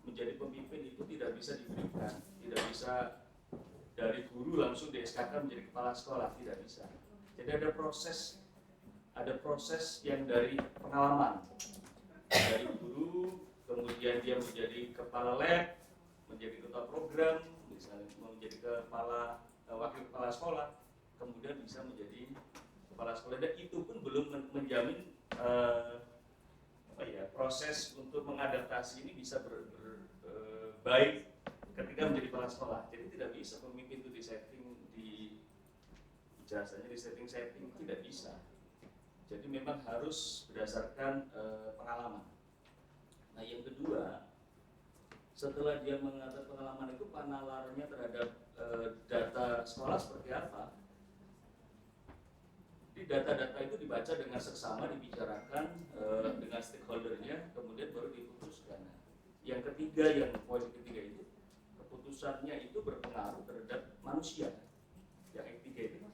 menjadi pemimpin itu tidak bisa diberikan, tidak bisa dari guru langsung di SKK menjadi kepala sekolah, tidak bisa. Jadi ada proses ada proses yang dari pengalaman dari guru, kemudian dia menjadi kepala lab, menjadi ketua program, misalnya menjadi wakil kepala sekolah, kemudian bisa menjadi kepala sekolah, dan itu pun belum menjamin proses untuk mengadaptasi ini bisa baik ketika menjadi kepala sekolah. Jadi tidak bisa pemimpin itu disetting di ijazahnya, di setting tidak bisa. Jadi memang harus berdasarkan pengalaman. Nah yang kedua, setelah dia mengatur pengalaman itu, penalarannya terhadap data sekolah seperti apa? Di data-data itu dibaca dengan seksama, dibicarakan dengan stakeholdernya, kemudian baru diputuskan. Yang ketiga, yang poin ketiga itu, keputusannya itu berpengaruh terhadap manusia. Yang ketiga itu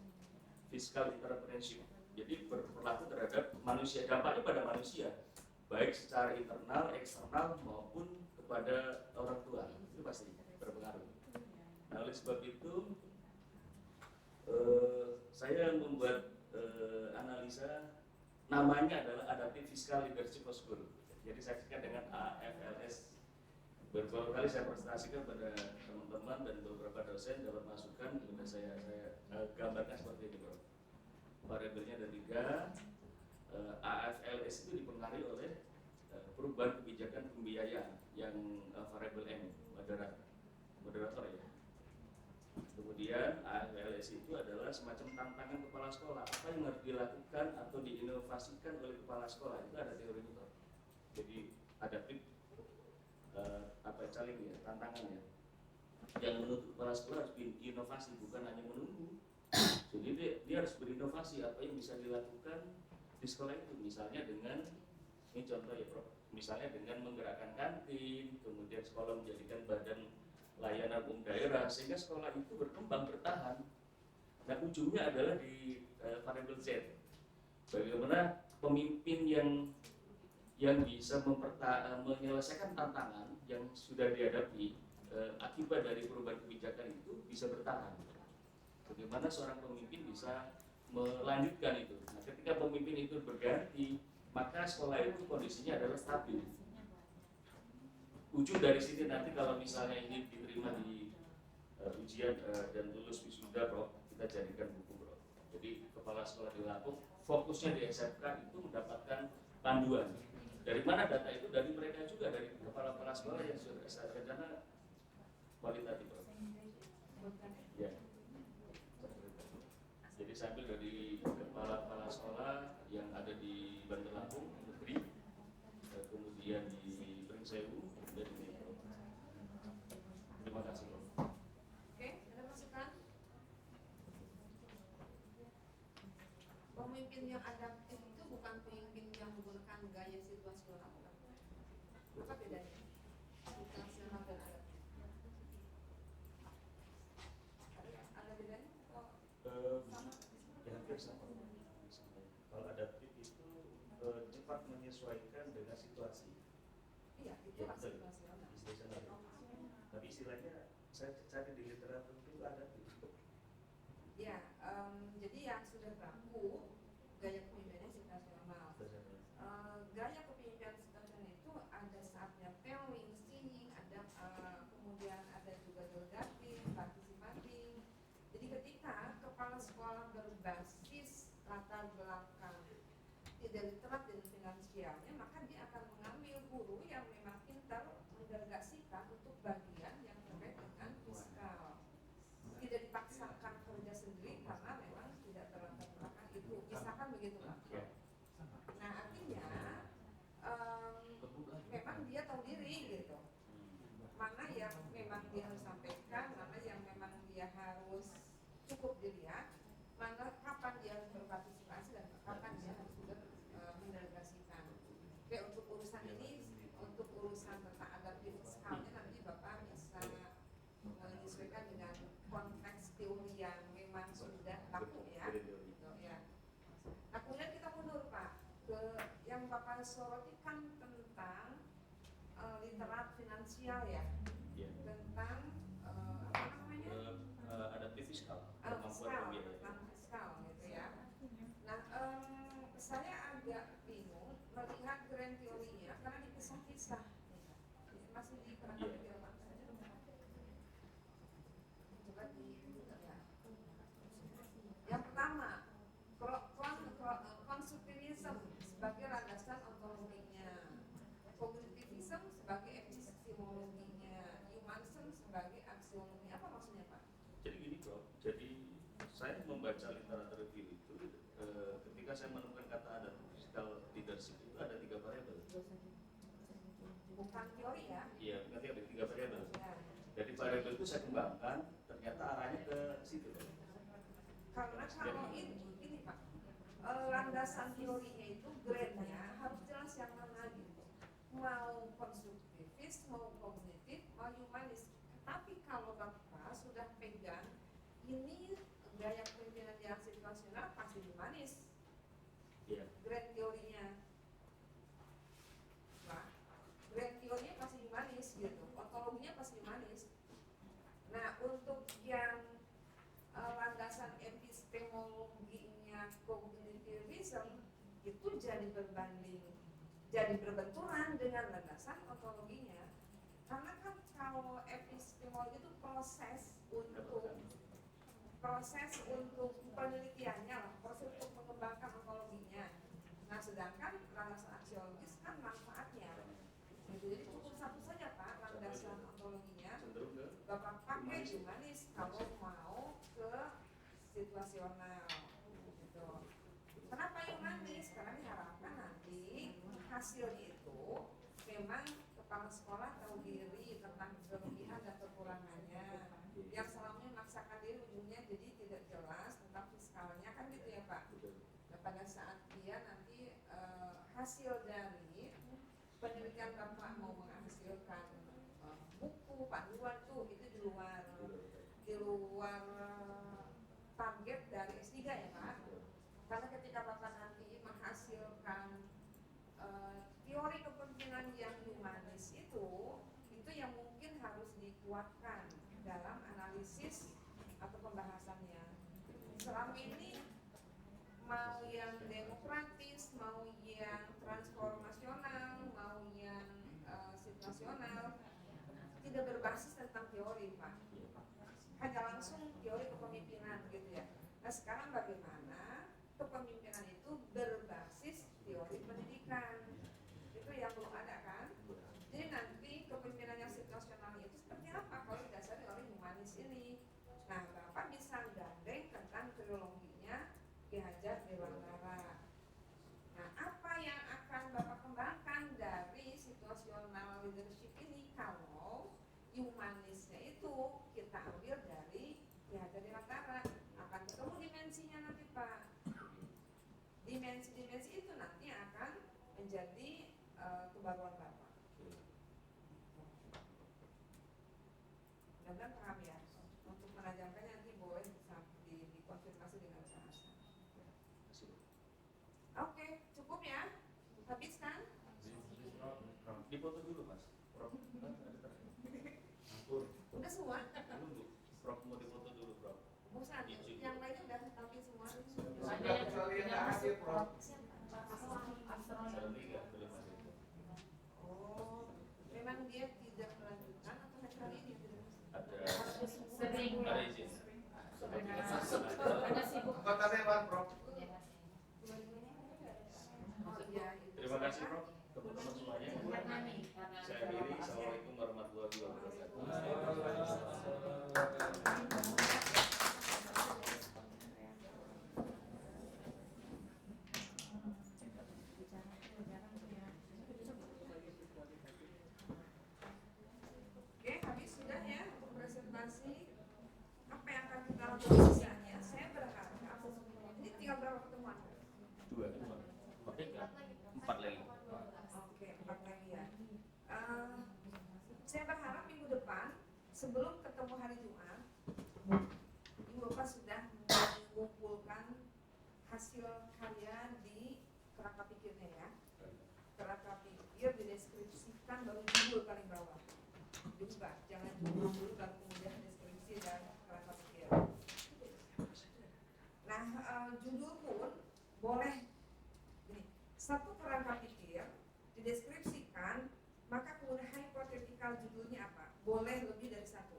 fiscal entrepreneurship. Jadi berlaku terhadap manusia, dampaknya pada manusia, baik secara internal, eksternal maupun kepada orang tua, itu pasti berpengaruh. Nah, oleh sebab itu saya membuat analisa, namanya adalah Adaptive Fiscal Leadership for School. Jadi saya singkat dengan AFLS. Beberapa kali saya presentasikan pada teman-teman dan beberapa dosen dapat masukan, kemudian saya gambarkan seperti ini, bro. Variabelnya ada 3. AFLS itu dipengaruhi oleh perubahan kebijakan pembiayaan yang variabel M, moderator ya. Kemudian AFLS itu adalah semacam tantangan kepala sekolah, apa yang harus dilakukan atau diinovasikan oleh kepala sekolah, itu ada teori itu. Jadi adaptif challenge ya, tantangannya. Yang menuntut kepala sekolah harus berinovasi, bukan hanya menunggu. Jadi dia harus berinovasi apa yang bisa dilakukan di sekolah itu, misalnya dengan, ini contoh ya Prof, misalnya dengan menggerakkan kantin, kemudian sekolah menjadikan badan layanan umum daerah, sehingga sekolah itu berkembang, bertahan. Nah ujungnya adalah di variabel Z, bagaimana pemimpin yang bisa menyelesaikan tantangan yang sudah dihadapi akibat dari perubahan kebijakan itu bisa bertahan. Bagaimana seorang pemimpin bisa melanjutkan itu. Nah, ketika pemimpin itu berganti, maka sekolah itu kondisinya adalah stabil. Ujung dari sini nanti kalau misalnya ini diterima di ujian dan lulus wisuda, bro, kita jadikan buku, bro. Jadi kepala sekolah di Lampung fokusnya di SMK itu mendapatkan panduan. Dari mana data itu? Dari mereka juga, dari kepala-kepala sekolah yang sudah rencana kualitatif, bro. Ya. Jadi saya ambil dari kepala-kepala sekolah yang ada di Bandar Lampung, negeri, kemudian di Pringsewu, dan di Metro. Terima kasih, bro. Oke, ada masukan? Pemimpin yang adaptif itu bukan pemimpin yang menggunakan gaya situasional, bukan? Apa bedanya? Situasional dan adaptif. Ada bedanya? Sama? Ya hampir sama. Kalau adaptif itu cepat menyesuaikan dengan situasi. Iya, itu Ya, pasti betul. situasional. Situasional. Tapi istilahnya saya cari di literatur itu adaptif. Ya, jadi yang sudah baku gaya kepemimpinan situasional. Gaya kepemimpinan situasional itu ada saatnya telling, singing, ada kemudian ada juga delegatif, partisipatif. Jadi ketika kepala sekolah berbasis latar belakang tidak literat dan finansialnya, maka dia akan mengambil guru yang memang pintar mendelegasikan untuk bagian yang terkait dengan fiskal. Tidak dipaksakan kerja sendiri karena memang tidak berlatar belakang itu. Misalkan begitu Pak. Nah artinya memang dia tahu diri gitu. Mana yang memang dia harus sampaikan, mana yang memang dia harus cukup dilihat, mana kapan dia harus berpartisipasi dan kapan dia harus juga mendelegasikan. Oke, untuk urusan ini, untuk urusan tentang adaptif fiskalnya nanti Bapak bisa menyesuaikan dengan konteks teori yang memang sudah baku ya. Gitu, ya. Nah kemudian kita mundur Pak ke yang Bapak soroti kan tentang literat finansial ya, tentang apa namanya? Adaptif fiskal, Fiskal, tentang fiskal gitu ya. Nah saya membaca literatur review itu, ketika saya menemukan kata ada critical leadership itu ada 3 variabel. Bukan teori ya. Iya, nanti ada 3 variabel. Ya. Dari variabel itu saya kembangkan, ternyata arahnya ke situ. Karena kalau ini Pak, landasan teorinya itu grade-nya harus jelas yang mana gitu. Mau konstruktivis, mau kognitif, mau humanis. Tapi kalau Bapak sudah pegang ini gaya kepemimpinan yang situasional pasti humanis. Iya. Grade teorinya. Nah, grade teorinya pasti humanis gitu. Ontologinya pasti humanis. Nah, untuk yang landasan epistemologinya kognitivism itu jadi berbenturan dengan landasan ontologinya. Karena kan kalau epistemologi itu proses untuk penelitiannya lah, proses untuk mengembangkan ontologinya. Nah, sedangkan landasan aksiologis kan manfaatnya. Jadi cukup satu saja Pak landasan ontologinya. Bapak pakai humanis kalau mau ke situasional gitu. Kenapa humanis? Karena diharapkan nanti hasilnya itu memang kepala sekolah tahu diri tentang kelebihan dan kekurangannya. Yang selama ini memaksakan diri ujungnya jadi tidak jelas tentang fiskalnya kan gitu ya Pak. Nah, pada saat dia nanti hasil dari penelitian Bapak mau menghasilkan buku panduan tuh itu di luar target dari S3 ya Pak. Karena ketika Bapak nanti menghasilkan teori kepemimpinan yang humanis itu yang mungkin harus dikuatkan dalam analisis atau pembahasannya. Selama ini mau yang demokratis, mau yang transformasional, mau yang situasional, tidak berbasis tentang teori Pak, hanya langsung teori kepemimpinan gitu ya. Nah sekarang bagaimana kepemimpinan itu berbasis teori pendidikan, itu yang belum ada kan. Jadi nanti kepemimpinan yang situasional itu seperti apa kalau didasari oleh humanis ini. Nah Bapak bisa gandeng tentang triloginya Ki Hajar Dewantara. Nah apa yang akan Bapak kembangkan dari situasional leadership ini kalau humanisnya itu kita ambil dari Ki Hajar Dewantara, akan ketemu dimensinya nanti Pak. Dimensi-dimensi itu nanti akan menjadi kebaruan Bapak. Mudah-mudahan paham ya. Untuk menajamkannya nanti boleh dikonfirmasi dengan bahasa. Oke, cukup ya? Habis kan? Dipoto dulu Mas. Prof. Udah semua? Dulu, Prof mau dipoto dulu Prof. Bosan, yang lainnya udah tampil semua. Ada yang masuk Prof. Oh, memang dia tidak melanjutkan atau hari ini tidak? Ada Sering ada izin. ada sibuk. Oh iya. Terima kasih Prof. Teman-teman semuanya. Saya akhiri. Assalamualaikum warahmatullahi wabarakatuh. Oke, habis sudah ya untuk presentasi. Apa yang akan kita lakukan sisanya? Saya berharap ini tinggal berapa pertemuan? 2. Oke, 4 lagi. Oke, 4 lagi ya. Saya berharap minggu depan sebelum ketemu hari Jumat, Ibu Bapak sudah mengumpulkan hasil karya di kerangka pikirnya ya. Kerangka pikir dideskripsikan baru judul paling bawah. Dibuka, jangan judul dulu baru kemudian deskripsi dan kerangka pikir. Nah, judul pun boleh gini, satu kerangka pikir dideskripsikan, maka kemudian hipotetikal judulnya apa? Boleh lebih dari satu.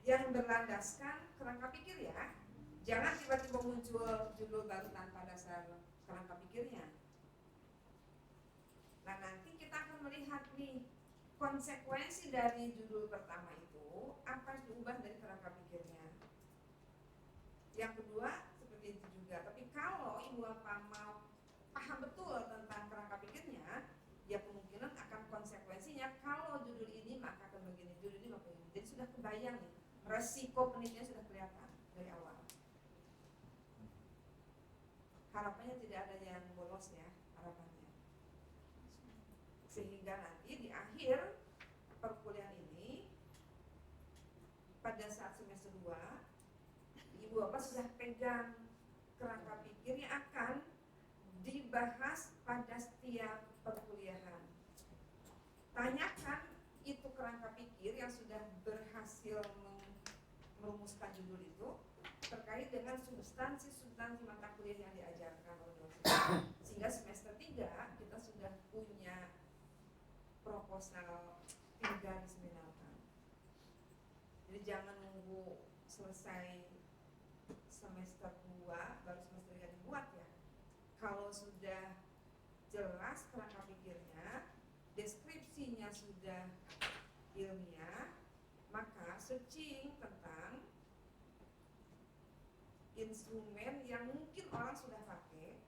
Yang berlandaskan kerangka pikir ya. Jangan tiba-tiba muncul judul baru tanpa dasar kerangka pikirnya. Nah nanti kita akan melihat nih konsekuensi dari judul pertama itu apa yang diubah dari kerangka pikirnya. Yang kedua seperti itu juga. Tapi kalau ibu bapak mau paham betul tentang kerangka pikirnya, ya kemungkinan akan konsekuensinya kalau judul ini maka akan begini, judul ini maka begini. Jadi sudah kebayang nih, resiko penelitian sudah kelihatan dari awal. Harapannya tidak ada yang bolos ya, harapannya. Sehingga nanti di akhir perkuliahan ini pada saat semester 2 ibu bapak sudah pegang kerangka pikir yang akan dibahas pada setiap perkuliahan. Tanyakan itu kerangka pikir yang sudah berhasil merumuskan judul itu terkait dengan substansi mata kuliah yang diajarkan oleh dosen. Sehingga semester 3 kita sudah punya proposal 3 diseminarkan. Jadi jangan nunggu selesai semester 2 baru semester 3 dibuat ya. Kalau sudah jelas kerangka pikirnya, deskripsinya sudah ilmiah, maka searching tentang instrumen yang mungkin orang sudah pakai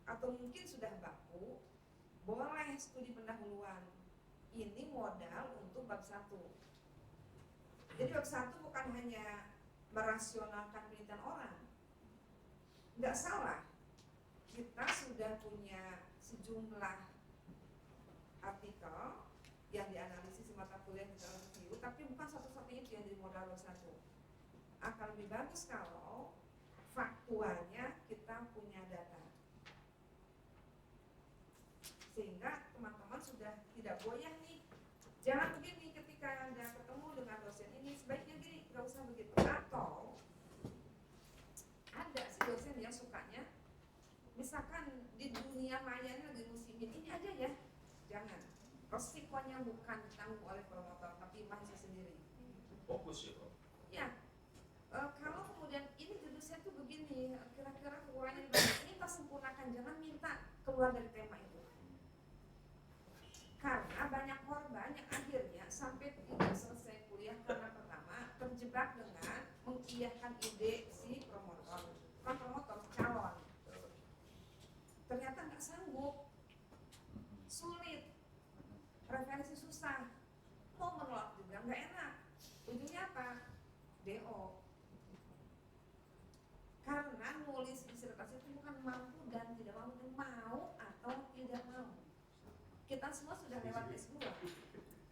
atau mungkin sudah baku, boleh studi pendahuluan. Ini modal untuk bab 1. Jadi bab 1 bukan hanya merasionalkan penelitian orang. Nggak salah, kita sudah punya sejumlah artikel yang dianalisis di mata kuliah di dalam review, tapi bukan satu-satunya itu yang jadi modal bab 1. Akan lebih bagus kalau faktualnya kita punya data, sehingga teman-teman sudah tidak goyah nih. Jangan begini ketika Anda ketemu dengan dosen ini, sebaiknya gini, nggak usah begitu. Atau ada si dosen yang sukanya, misalkan di dunia maya ini lagi musimin ini aja ya, jangan. Resikonya bukan ditanggung oleh promotor, tapi mahasiswa sendiri. Fokus ya Prof. Ya, kalau kemudian ini judul saya tuh begini, kira-kira kekurangannya ini kita sempurnakan, jangan minta keluar dari tema itu. Karena banyak korban yang akhirnya sampai tidak selesai kuliah karena pertama terjebak dengan mengiyahkan ide si promotor, bukan promotor, calon. Ternyata nggak sanggup, sulit, referensi susah, mau menolak juga nggak enak. Ujungnya apa? DO. Karena nulis disertasi itu bukan mampu dan tidak mampu, mau atau tidak mau. Kita semua sudah lewat S2,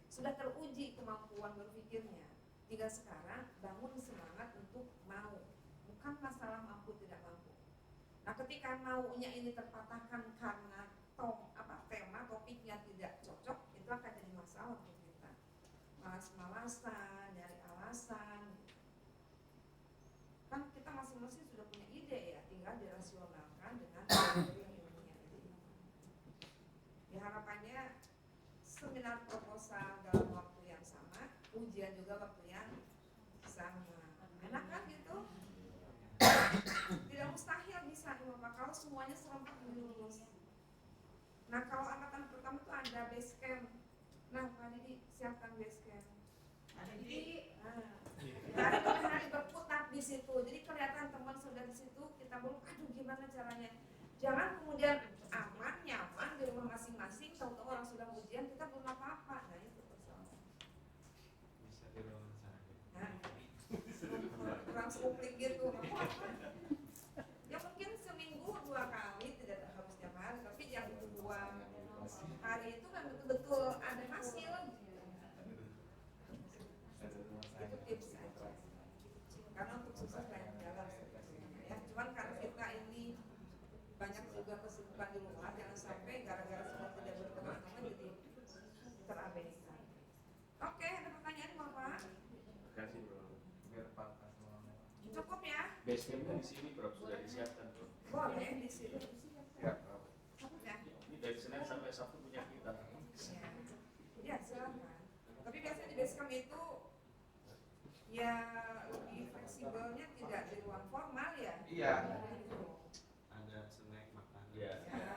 sudah teruji kemampuan berpikirnya. Tinggal sekarang bangun semangat untuk mau, bukan masalah mampu tidak mampu. Nah, ketika maunya ini terpatahkan karena tema topiknya tidak cocok, itu akan jadi masalah untuk kita. Malas-malasan, nyari alasan. Kan kita masing-masing sudah punya ide ya, tinggal dirasionalkan dengan teori yang ilmiah ini. Ya, harapannya seminar proposal dalam waktu yang sama, ujian juga waktu yang sama. Enak kan gitu? Tidak mustahil bisa Bapak kalau semuanya serempak lulus. Nah, kalau angkatan pertama itu ada base camp. Nah, Pak Didi siapkan base camp. Jadi hari berputar di situ. Jadi kelihatan teman sudah di situ, kita belum, aduh gimana caranya. Jangan kemudian aman, nyaman di rumah masing-masing, tahu-tahu orang sudah ujian, kita belum apa-apa. Nah, itu persoalan. Bisa di ruangan sana. Kurang skuplik gitu. Ya mungkin seminggu 2 kali, tidak harus tiap hari, tapi yang 2 hari itu kan betul-betul ada hasil. Itu tips aja. Karena untuk sukses banyak jalan sebetulnya ya. Cuman karena kita ini banyak juga kesibukan di luar, jangan sampai gara-gara sudah tidak berteman-teman jadi terabaikan. Oke, ada pertanyaan Bapak? Terima kasih Bro. Biar patah semuanya. Cukup ya? Base campnya di sini Prof, sudah disiapkan Prof. Boleh di sini. Ya, Prof. Ya. Ini dari Senin sampai Sabtu punya kita. Ya, silakan. Tapi biasanya di basecamp itu ya lebih fleksibelnya, tidak di ruang formal ya. Iya. Gitu. Ada snack makan. Ya. Ya.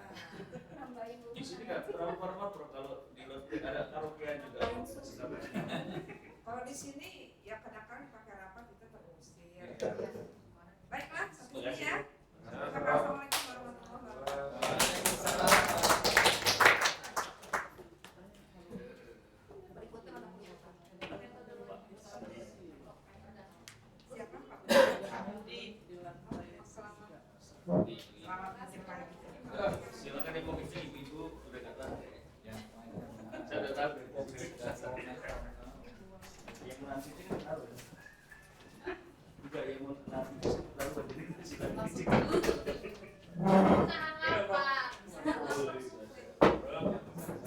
Di sini nggak terlalu formal Prof, kalau di Lotte ada karaokean juga. Kalau di sini ya kadang-kadang pakai rapat kita terusir. Iya. Baik. ini ya.